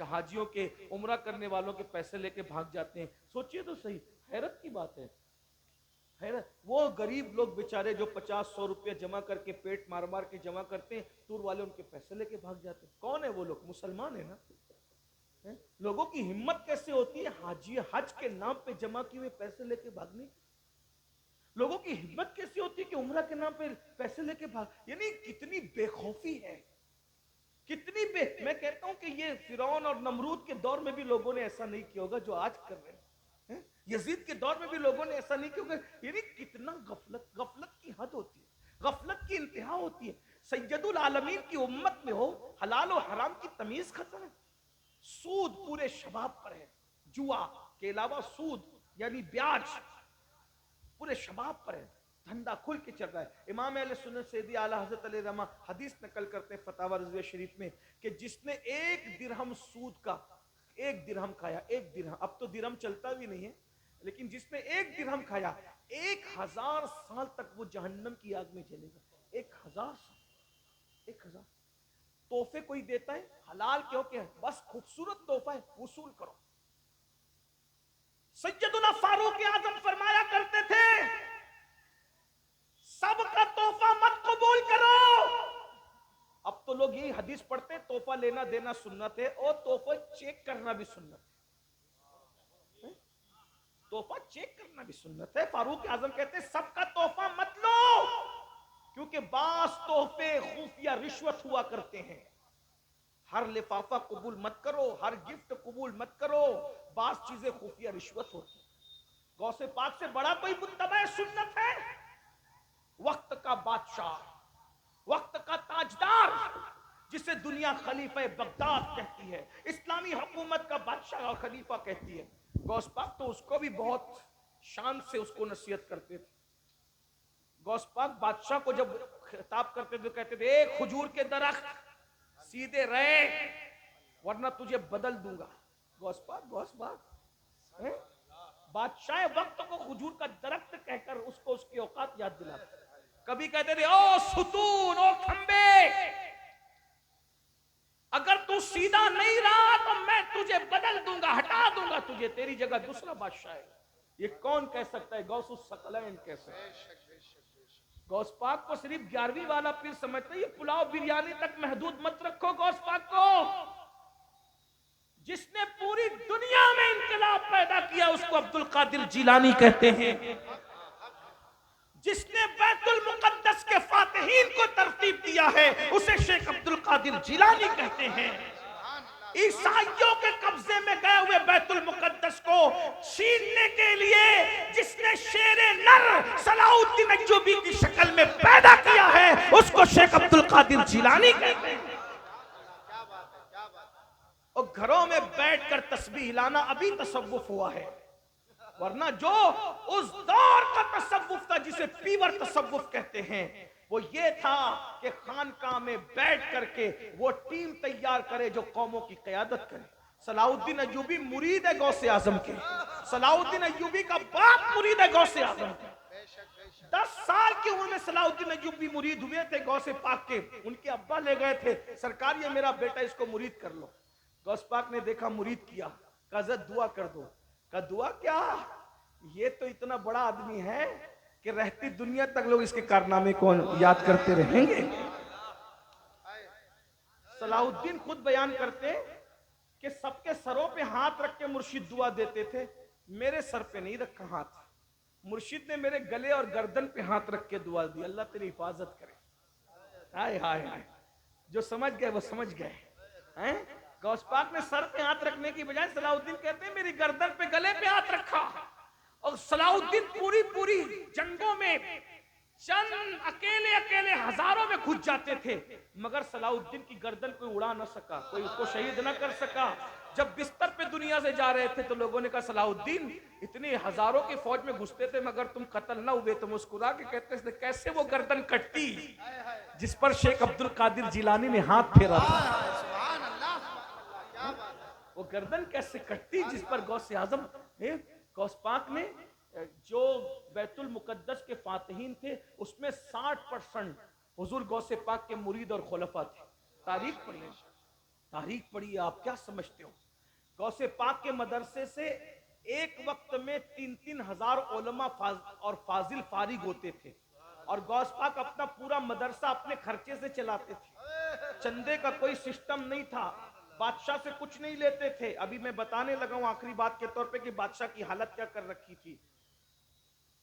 حاجیوں کے عمرہ کرنے والوں کے پیسے لے کے بھاگ جاتے ہیں۔ سوچئے تو صحیح، حیرت کی بات ہے، حیرت۔ وہ غریب لوگ بیچارے جو 50-100 روپیہ جمع کر کے پیٹ مار مار کے جمع کرتے ہیں، ٹور والے ان کے پیسے لے کے بھاگ جاتے ہیں۔ کون ہے وہ لوگ؟ مسلمان ہیں نا۔ لوگوں کی ہمت کیسے ہوتی ہے حج کے نام پہ جمع کیے ہوئے پیسے لے کے بھاگنے؟ لوگوں کی ہمت کیسی ہوتی ہے کہ عمرہ کے نام پہ پیسے لے کے بھاگ؟ یعنی کتنی بے خوفی ہے، میں کہتا ہوں کہ یہ فرعون اور نمرود کے دور میں بھی لوگوں نے ایسا نہیں کیا ہوگا جو آج کر رہے ہیں، یزید کے دور میں بھی لوگوں نے ایسا نہیں کیا ہوگا۔ یعنی کتنا غفلت کی حد ہوتی ہے، غفلت کی انتہا ہوتی ہے۔ سید العالمین کی امت میں ہو حلال و حرام کی تمیز ختم ہے، سود پورے شباب پر ہے، جوا کے علاوہ سود یعنی بیاج پورے شباب پر ہے، دھندا کھل کے چل رہا ہے۔ امام اہل سنت سیدی اعلیٰ حضرت علیہ رحمہ حدیث نقل کرتے ہیں فتاوی رضویہ شریف میں کہ جس نے 1 درہم سود کا، 1 درہم کھایا، 1 درہم، اب تو درہم چلتا بھی نہیں ہے، لیکن جس نے 1 درہم کھایا 1000 سال تک وہ جہنم کی آگ میں جلے گا۔ 1000 سال، 1000۔ تحفے کوئی دیتا ہے حلال کیوں کہ بس خوبصورت تحفہ ہے، وصول کرو۔ سیدنا فاروق اعظم فرمایا کرتے تھے سب کا تحفہ مت قبول کرو۔ اب تو لوگ یہی حدیث پڑھتے ہیں تحفہ لینا دینا سنت ہے، اور تحفہ چیک کرنا بھی سنت ہے، تحفہ چیک کرنا بھی سنت ہے۔ فاروق اعظم کہتے ہیں سب کا تحفہ مت لو، کیونکہ بعض تحفے خفیہ رشوت ہوا کرتے ہیں۔ ہر لفافہ قبول مت کرو، ہر گفٹ قبول مت کرو، بعض چیزیں خفیہ رشوت ہوتی. غوث پاک سے بڑا کوئی متبع سنت ہے؟ وقت کا بادشاہ، وقت کا تاجدار، جسے دنیا خلیفہ بغداد کہتی ہے، اسلامی حکومت کا بادشاہ اور خلیفہ کہتی ہے. غوث پاک تو اس کو بھی بہت شان سے اس کو نصیحت کرتے تھے. غوث پاک بادشاہ کو جب خطاب کرتے تھے کہتے تھے اے کھجور کے درخت سیدھے رہے ورنہ تجھے بدل دوں گا. غوث پاک بادشاہ وقت کو کھجور کا درخت کہہ کر اس کو اس کی اوقات یاد دلاتے. کبھی کہتے تھے او ستون، او کھمبے، اگر تو سیدھا نہیں رہا تو میں تجھے بدل دوں گا، ہٹا دوں گا تجھے، تیری جگہ دوسرا بادشاہ ہے. یہ کون کہہ سکتا ہے؟ غوث الثقلین کہہ سکتا ہے. غوث پاک کو صرف 11ویں والا پیر سمجھتے ہیں. یہ پلاؤ بریانی تک محدود مت رکھو غوث پاک کو. جس نے پوری دنیا میں انقلاب پیدا کیا اس کو عبد القادر جیلانی کہتے ہیں. جس نے بیت المقدس کے فاتحین کو ترتیب دیا ہے اسے شیخ عبد القادر جیلانی کہتے ہیں. عیسائیوں کے قبضے میں گئے ہوئے بیت المقدس کو چھیننے کے لیے جس نے شیر نر صلاح الدین ایوبی کی شکل میں پیدا کیا ہے اس کو شیخ عبد القادر جیلانی کہتے ہیں. اور گھروں میں بیٹھ کر تسبیح لانا ابھی تصوف ہوا ہے، ورنہ جو اس دور کا تصوف تھا جسے پیور تصوف کہتے ہیں وہ یہ تھا کہ خانقاہ میں بیٹھ کر کے وہ ٹیم تیار کرے جو قوموں کی قیادت کرے. صلاح الدین ایوبی مرید ہے غوث اعظم کے. صلاح الدین ایوبی کا باپ مرید ہے غوث اعظم کے. 10 سال کی عمر میں صلاح الدین ایوبی مرید ہوئے تھے غوث پاک کے. ان کے ابا لے گئے تھے سرکار یہ میرا بیٹا اس کو مرید کر لو. غوث پاک نے دیکھا مرید کیا، کہا حضرت دعا کر دو. کہا دعا کیا؟ یہ تو اتنا بڑا آدمی ہے کہ رہتی دنیا تک لوگ اس کے کارنامے کو یاد کرتے رہیں گے. صلاح الدین خود بیان کرتے کہ سب کے سروں پہ ہاتھ رکھ کے مرشد دعا دیتے تھے، میرے سر پہ نہیں رکھا ہاتھ. مرشد نے میرے گلے اور گردن پہ ہاتھ رکھ کے دعا دی، اللہ تیری حفاظت کرے. ہائے ہائے ہائے، جو سمجھ گئے وہ سمجھ گئے. غوث پاک نے سر پہ ہاتھ رکھنے کی بجائے صلاح الدین کہتے ہیں میری گردن پہ گلے پہ ہاتھ رکھا. اور صلاح الدین پوری جنگوں میں چند اکیلے ہزاروں میں گھس جاتے تھے مگر صلاح الدین کی گردن کوئی اڑا نہ سکا، کوئی اس کو شہید نہ کر سکا. جب بستر پہ دنیا سے جا رہے تھے تو لوگوں نے کہا صلاح الدین اتنی ہزاروں کی فوج میں گھستے تھے مگر تم قتل نہ ہوئے. تو مسکرا کے کہتے تھے کیسے وہ گردن کٹتی جس پر شیخ عبد القادر جیلانی نے ہاتھ پھیرا تھا. وہ گردن کیسے کٹتی جس پر غوث اعظم غوث پاک نے جو بیت المقدس کے فاتحین تھے اس میں 60% حضور غوث پاک کے مرید اور خلفاء تھے. تاریخ پڑھیے آپ کیا سمجھتے ہو؟ غوث پاک کے مدرسے سے ایک وقت میں 3-3 ہزار علماء اور فاضل فارغ ہوتے تھے اور غوث پاک اپنا پورا مدرسہ اپنے خرچے سے چلاتے تھے. چندے کا کوئی سسٹم نہیں تھا، بادشاہ سے کچھ نہیں لیتے تھے. ابھی میں بتانے لگا ہوں آخری بات کے طور پہ کہ بادشاہ کی حالت کیا کر رکھی تھی.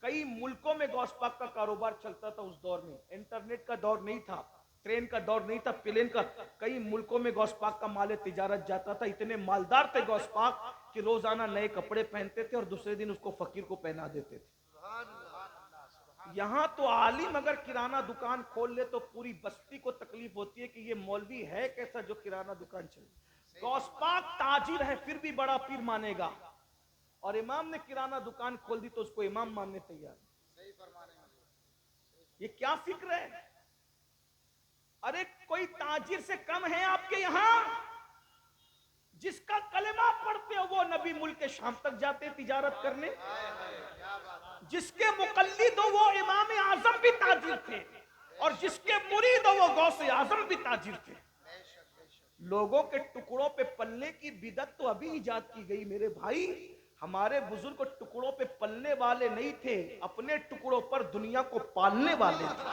کئی ملکوں میں غوث پاک کا کاروبار چلتا تھا اس دور میں. انٹرنیٹ کا دور نہیں تھا، ٹرین کا دور نہیں تھا، پلین کا. کئی ملکوں میں غوث پاک کا مال تجارت جاتا تھا. اتنے مالدار تھے غوث پاک کہ روزانہ نئے کپڑے پہنتے تھے اور دوسرے دن اس کو فقیر کو پہنا دیتے تھے. یہاں تو عالم اگر کرانہ دکان کھول لے تو پوری بستی کو تکلیف ہوتی ہے کہ یہ مولوی ہے کیسا جو کرانہ دکان چلے. غوث پاک تاجر ہے پھر بھی بڑا پیر مانے گا، اور امام نے کرانہ دکان کھول دی تو اس کو امام ماننے تیار. یہ کیا فکر ہے؟ ارے کوئی تاجر سے کم ہے آپ کے یہاں؟ جس کا کلمہ پڑھتے ہو وہ نبی ملک شام تک جاتے تجارت کرنے. جس کے مقلد ہو وہ امام اعظم بھی تاجر تھے اور جس کے مرید ہو وہ غوث اعظم بھی تاجر تھے. لوگوں کے ٹکڑوں پہ پلنے کی بدعت تو ابھی ایجاد کی گئی میرے بھائی. ہمارے بزرگ ٹکڑوں پہ پلنے والے نہیں تھے، اپنے ٹکڑوں پر دنیا کو پالنے والے تھے.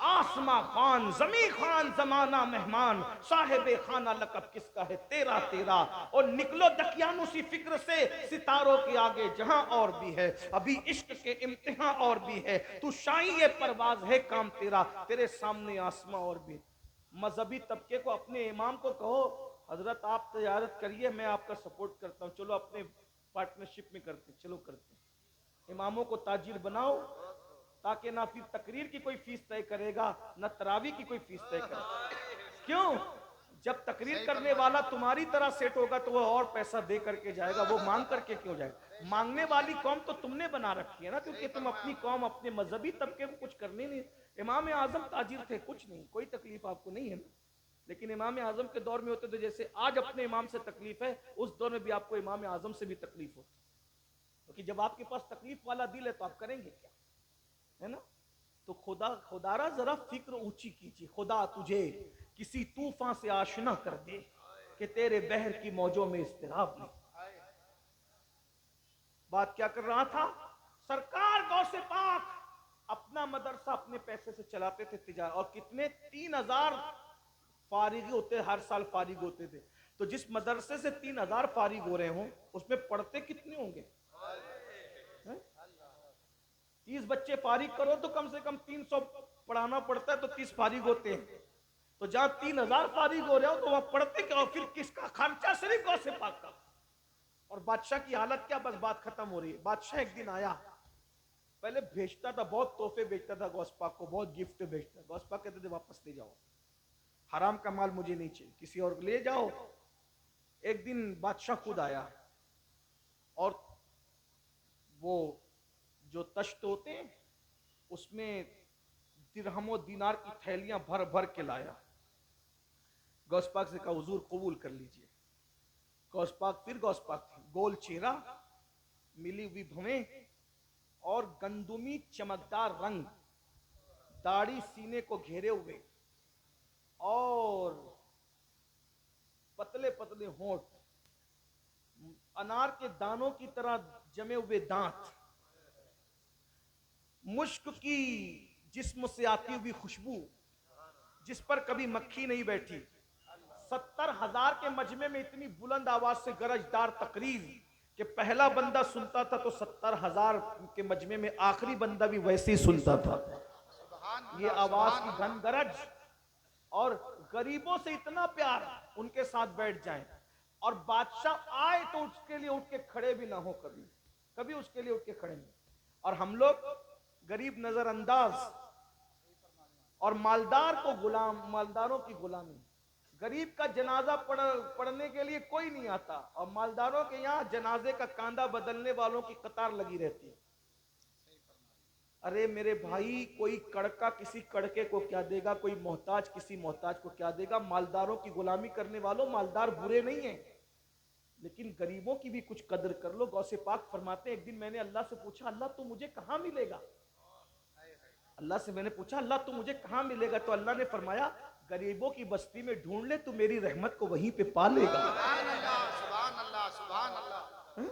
آسماں خان زمیں خان زمانہ مہمان، صاحب خانہ لقب کس کا ہے تیرا تیرا. اور نکلو دقیانوسی فکر سے ستاروں کے آگے جہاں اور بھی ہے ابھی عشق کے امتحان اور بھی ہے. تو شاہی پرواز ہے کام تیرا، تیرے سامنے آسماں اور بھی. مذہبی طبقے کو اپنے امام کو کہو حضرت آپ تجارت کریے، میں آپ کا سپورٹ کرتا ہوں، چلو اپنے پارٹنرشپ میں کرتے ہیں، چلو کرتے ہیں۔ اماموں کو تاجر بناؤ تاکہ نہ پھر تقریر کی کوئی فیس طے کرے گا، نہ تراویح کی کوئی فیس طے کرے گا۔ کیوں؟ جب تقریر کرنے والا تمہاری طرح سیٹ ہوگا تو وہ اور پیسہ دے کر کے جائے گا، وہ مانگ کر کے کیوں جائے گا؟ مانگنے والی قوم تو تم نے بنا رکھی ہے نا، کیونکہ تم اپنی قوم، اپنے مذہبی طبقے کو کچھ کرنے نہیں۔ امام اعظم تاجر تھے، کچھ نہیں، کوئی تکلیف آپ کو نہیں ہے نا، لیکن امام اعظم کے دور میں ہوتے تھے جیسے آج اپنے امام سے تکلیف ہے، اس دور میں بھی آپ کو امام اعظم سے بھی تکلیف ہوتی، کیونکہ جب آپ کے پاس تکلیف والا دل ہے تو آپ کریں گے کیا، ہے نا؟ تو خدا را ذرا فکر اونچی کیجیے، خدا تجھے کسی طوفان سے آشنا کر دے کہ تیرے بحر کی موجوں میں اضطراب نہیں۔ بات کیا کر رہا تھا؟ سرکار غوث پاک اپنا مدرسہ اپنے پیسے سے چلاتے تھے، تجارت، اور کتنے 3000 فارغ ہوتے، ہر سال فارغ ہوتے تھے، تو جس مدرسے سے 3000 فارغ ہو رہے ہوں اس میں پڑھتے کتنے ہوں گے؟ 30 بچے فارغ کرو تو کم سے کم 300 پڑھانا پڑتا ہے، تو 30 فارغ ہوتے ہیں، تو جہاں 3000 فارغ ہو رہے ہو تو وہاں پڑھتے کیا ہو؟ پھر کس کا خرچہ؟ صرف غوث پاک کا۔ اور بادشاہ کی حالت کیا؟ بس بات ختم ہو رہی ہے۔ بادشاہ ایک دن آیا، پہلے بھیجتا تھا، بہت تحفے بھیجتا تھا غوث پاک کو، بہت گفٹ بھیجتا تھا، غوث پاک کہتے تھے واپس لے جاؤ، حرام کا مال مجھے نہیں چاہیے، کسی اور کو لے جاؤ۔ ایک دن بادشاہ خود آیا، اور وہ جو تشت ہوتے ہیں اس میں درہم و دینار کی تھیلیاں بھر بھر کے لایا۔ غوث پاک سے کہا حضور قبول کر لیجئے۔ غوث پاک پھر غوث پاک تھے، گول چہرہ، ملی ہوئی بھویں، اور گندمی چمکدار رنگ، داڑھی سینے کو گھیرے ہوئے، اور پتلے پتلے ہونٹ، انار کے دانوں کی طرح جمے ہوئے دانت، مشک کی جسم سے آتی ہوئی خوشبو جس پر کبھی مکھی نہیں بیٹھی، 70,000 کے مجمع میں اتنی بلند آواز سے گرجدار تقریر کہ پہلا بندہ سنتا تھا تو 70,000 کے مجمع میں آخری بندہ بھی ویسے ہی سنتا تھا۔ یہ آواز کی گھن گرج، اور غریبوں سے اتنا پیار، ان کے ساتھ بیٹھ جائیں، اور بادشاہ آئے تو اس کے لیے اٹھ کے کھڑے بھی نہ ہو، کبھی اس کے لیے اٹھ کے کھڑے نہیں۔ اور ہم لوگ غریب نظر انداز، اور مالدار کو غلام، مالداروں کی غلامی۔ غریب کا جنازہ پڑھنے کے لیے کوئی نہیں آتا، اور مالداروں کے یہاں جنازے کا کاندھا بدلنے والوں کی قطار لگی رہتی ہے۔ ارے میرے بھائی، کوئی کڑکا کسی کڑکے کو کیا دے گا، کوئی محتاج کسی محتاج کو کیا دے گا؟ مالداروں کی غلامی کرنے والوں، مالدار برے نہیں ہیں، لیکن غریبوں کی بھی کچھ قدر کر لو۔ غوث پاک فرماتے ہیں ایک دن میں نے اللہ سے پوچھا اللہ تو مجھے کہاں ملے گا؟ اللہ سے میں نے پوچھا اللہ تو مجھے کہاں ملے گا؟ تو اللہ نے فرمایا غریبوں کی بستی میں ڈھونڈ لے، تو میری رحمت کو وہیں پہ پا لے گا۔ سبحان اللہ، سبحان اللہ، سبحان اللہ۔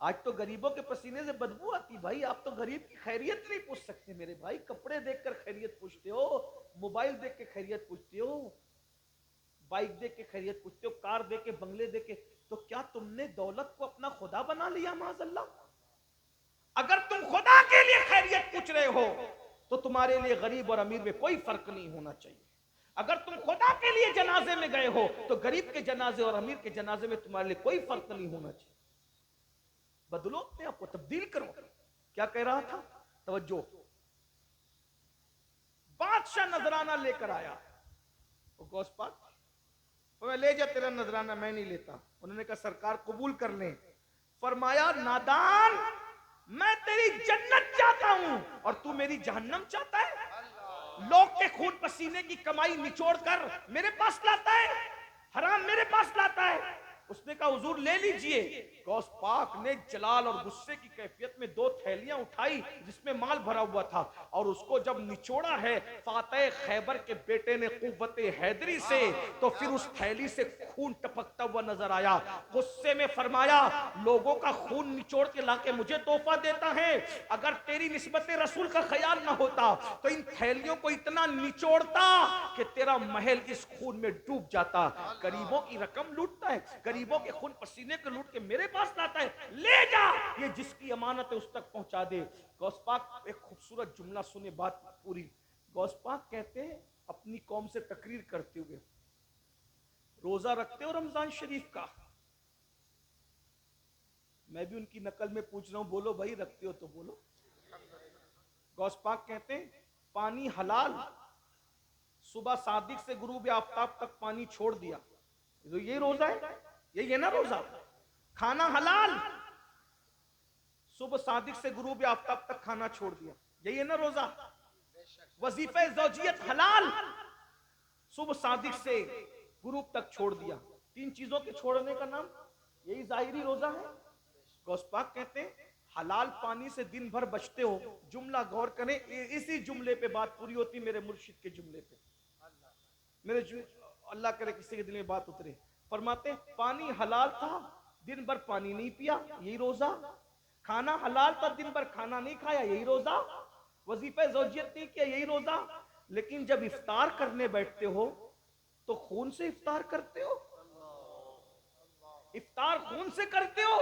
آج تو غریبوں کے پسینے سے بدبو آتی، بھائی آپ تو غریب کی خیریت نہیں پوچھ سکتے میرے بھائی۔ کپڑے دیکھ کر خیریت پوچھتے ہو، موبائل دیکھ کے خیریت پوچھتے ہو، بائک دیکھ کے خیریت پوچھتے ہو، کار دیکھ کے، بنگلے دیکھ کے، تو کیا تم نے دولت کو اپنا خدا بنا لیا؟ معاذ اللہ۔ اگر تم خدا کے لیے خیریت پوچھ رہے ہو تو تمہارے لیے غریب اور امیر میں کوئی فرق نہیں ہونا چاہیے۔ اگر تم خدا کے لیے جنازے میں گئے ہو تو غریب کے جنازے اور امیر کے جنازے میں تمہارے لیے کوئی فرق نہیں ہونا چاہیے۔ بدلو اپنے آپ کو، تبدیل کرو۔ کیا کہہ رہا تھا؟ توجہ۔ بادشاہ نذرانہ لے کر آیا، غوث پاک میں لے جا، تیرا نذرانہ میں نہیں لیتا۔ انہوں نے کہا سرکار قبول کر لیں۔ فرمایا نادان، میں تیری جنت چاہتا ہوں اور تو میری جہنم چاہتا ہے؟ لوگ کے خون پسینے کی کمائی نچوڑ کر میرے پاس لاتا ہے، حرام میرے پاس لاتا ہے۔ اس نے کہا حضور لے لیجئے۔ غوث پاک نے جلال اور غصے کی کیفیت میں 2 تھیلیاں اٹھائی جس میں مال بھرا ہوا تھا، اور اس کو جب نچوڑا ہے فاتح خیبر کے بیٹے نے قوت حیدری سے، تو پھر اس تھیلی سے خون ٹپکتا ہوا نظر آیا۔ غصے میں فرمایا لوگوں کا خون نچوڑ کے لا کے مجھے تحفہ دیتا ہے، اگر تیری نسبت رسول کا خیال نہ ہوتا تو ان تھیلیوں کو اتنا نچوڑتا کہ تیرا محل اس خون میں ڈوب جاتا۔ غریبوں کی رقم لوٹتا ہے، غریبوں کے خون پسینے کو لوٹ کے میرے پاس لاتا ہے، لے جا، یہ جس کی امانت ہے اس تک پہنچا دے۔ غوث پاک ایک خوبصورت جملہ سنے، بات پوری۔ غوث پاک کہتے ہیں اپنی قوم سے تقریر کرتے ہوئے، روزہ رکھتے ہو رمضان شریف کا؟ میں بھی ان کی نقل میں پوچھ رہا ہوں، بولو بھائی رکھتے ہو تو بولو۔ غوث پاک کہتے ہیں پانی حلال، صبح صادق سے غروب آفتاب تک پانی چھوڑ دیا، تو یہ روزہ ہے، یہی ہے نا روزہ۔ کھانا حلال، صبح صادق سے غروب آفتاب تک کھانا چھوڑ دیا، یہی ہے نا روزہ۔ وظیفہ زوجیت حلال، صبح صادق سے غروب تک چھوڑ دیا، تین چیزوں کے چھوڑنے کا نام یہی ظاہری روزہ ہے۔ غوث پاک کہتے ہیں حلال پانی سے دن بھر بچتے ہو، جملہ غور کریں، اسی جملے پہ بات پوری ہوتی میرے مرشد کے جملے پہ، اللہ کرے کسی کے دل میں بات اترے۔ فرماتے ہیں پانی حلال تھا، دن بھر پانی نہیں پیا، یہی روزہ۔ کھانا حلال تھا، دن بھر کھانا نہیں کھایا، یہی روزہ۔ وظیفہ زوجیت نہیں کیا، یہی روزہ۔ لیکن جب افطار کرنے بیٹھتے ہو تو خون سے افطار کرتے ہو، افطار خون سے کرتے ہو۔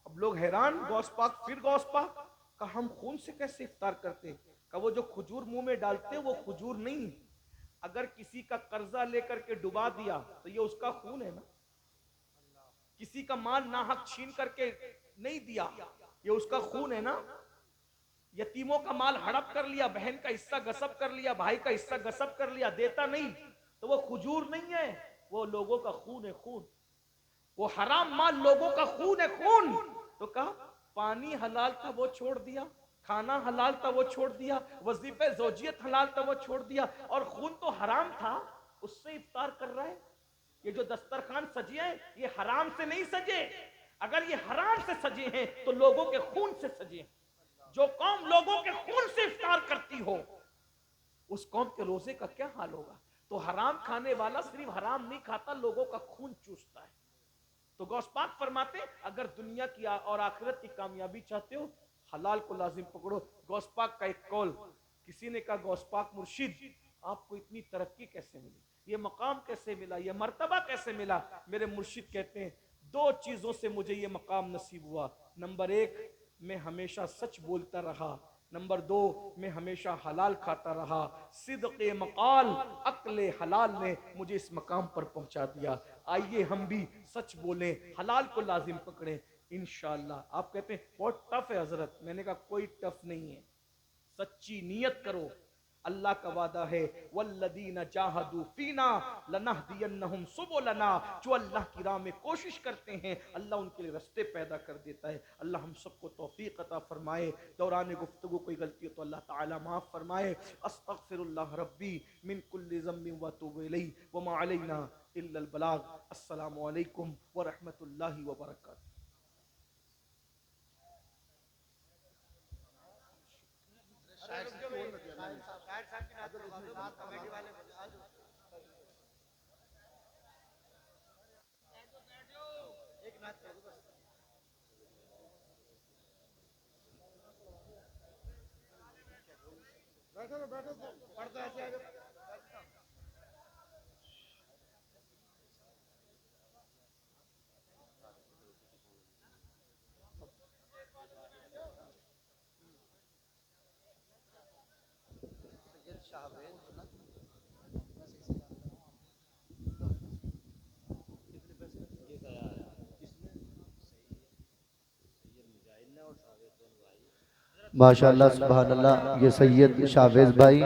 اب لوگ حیران، غوث پاک پھر غوث پاک کہ ہم خون سے کیسے افطار کرتے؟ کہ وہ جو کھجور منہ میں ڈالتے وہ کھجور نہیں، اگر کسی کا قرضہ لے کر کے ڈبا دیا تو یہ اس کا خون ہے نا، کسی کا مال ناحق چھین کر کے نہیں دیا یہ اس کا خون ہے نا، یتیموں کا مال ہڑپ کر لیا، بہن کا حصہ غصب کر لیا، بھائی کا حصہ غصب کر لیا، دیتا نہیں تو وہ کھجور نہیں ہے، وہ لوگوں کا خون ہے، خون، وہ حرام مال لوگوں کا خون ہے، خون۔ تو کہا پانی حلال تھا وہ چھوڑ دیا، کھانا حلال تھا وہ چھوڑ دیا، وظیفہ زوجیت حلال تھا وہ چھوڑ دیا، اور خون تو حرام تھا اس سے افطار کر رہا ہے۔ یہ جو دسترخوان سجے ہیں یہ حرام سے نہیں سجے، اگر یہ حرام سے سجے ہیں تو لوگوں کے خون سے سجے ہیں۔ جو قوم لوگوں کے خون سے افطار کرتی ہو اس قوم کے روزے کا کیا حال ہوگا؟ تو حرام کھانے والا صرف حرام نہیں کھاتا، لوگوں کا خون چوستا ہے۔ تو غوث پاک فرماتے اگر دنیا کی اور آخرت کی کامیابی چاہتے ہو حلال کو لازم پکڑو۔ غوث پاک کا ایک قول، کسی نے کہا غوث پاک مرشد آپ کو اتنی ترقی کیسے ملی، یہ مقام کیسے ملا، یہ مرتبہ کیسے ملا؟ میرے مرشد کہتے ہیں دو چیزوں سے مجھے یہ مقام نصیب ہوا، نمبر ایک میں ہمیشہ سچ بولتا رہا، نمبر دو میں ہمیشہ حلال کھاتا رہا، صدق مقال عقل حلال نے مجھے اس مقام پر پہنچا دیا۔ آئیے ہم بھی سچ بولیں، حلال کو لازم پکڑیں انشاءاللہ۔ آپ کہتے ہیں بہت ٹف ہے حضرت، میں نے کہا کوئی ٹف نہیں ہے، سچی نیت کرو، اللہ کا وعدہ ہے والذین جاہدوا فینا لنہدینہم سبلنا، جو اللہ کی راہ میں کوشش کرتے ہیں اللہ ان کے لیے راستے پیدا کر دیتا ہے۔ اللہ ہم سب کو توفیق عطا فرمائے، دوران گفتگو کوئی غلطی ہو تو اللہ تعالی معاف فرمائے۔ استغفر اللہ ربی من کل ذنب واتوب الیہ وما علینا الا البلاغ۔ السلام علیکم ورحمۃ اللہ وبرکاتہ۔ ماشاءاللہ سبحان اللہ، یہ سید شاویز بھائی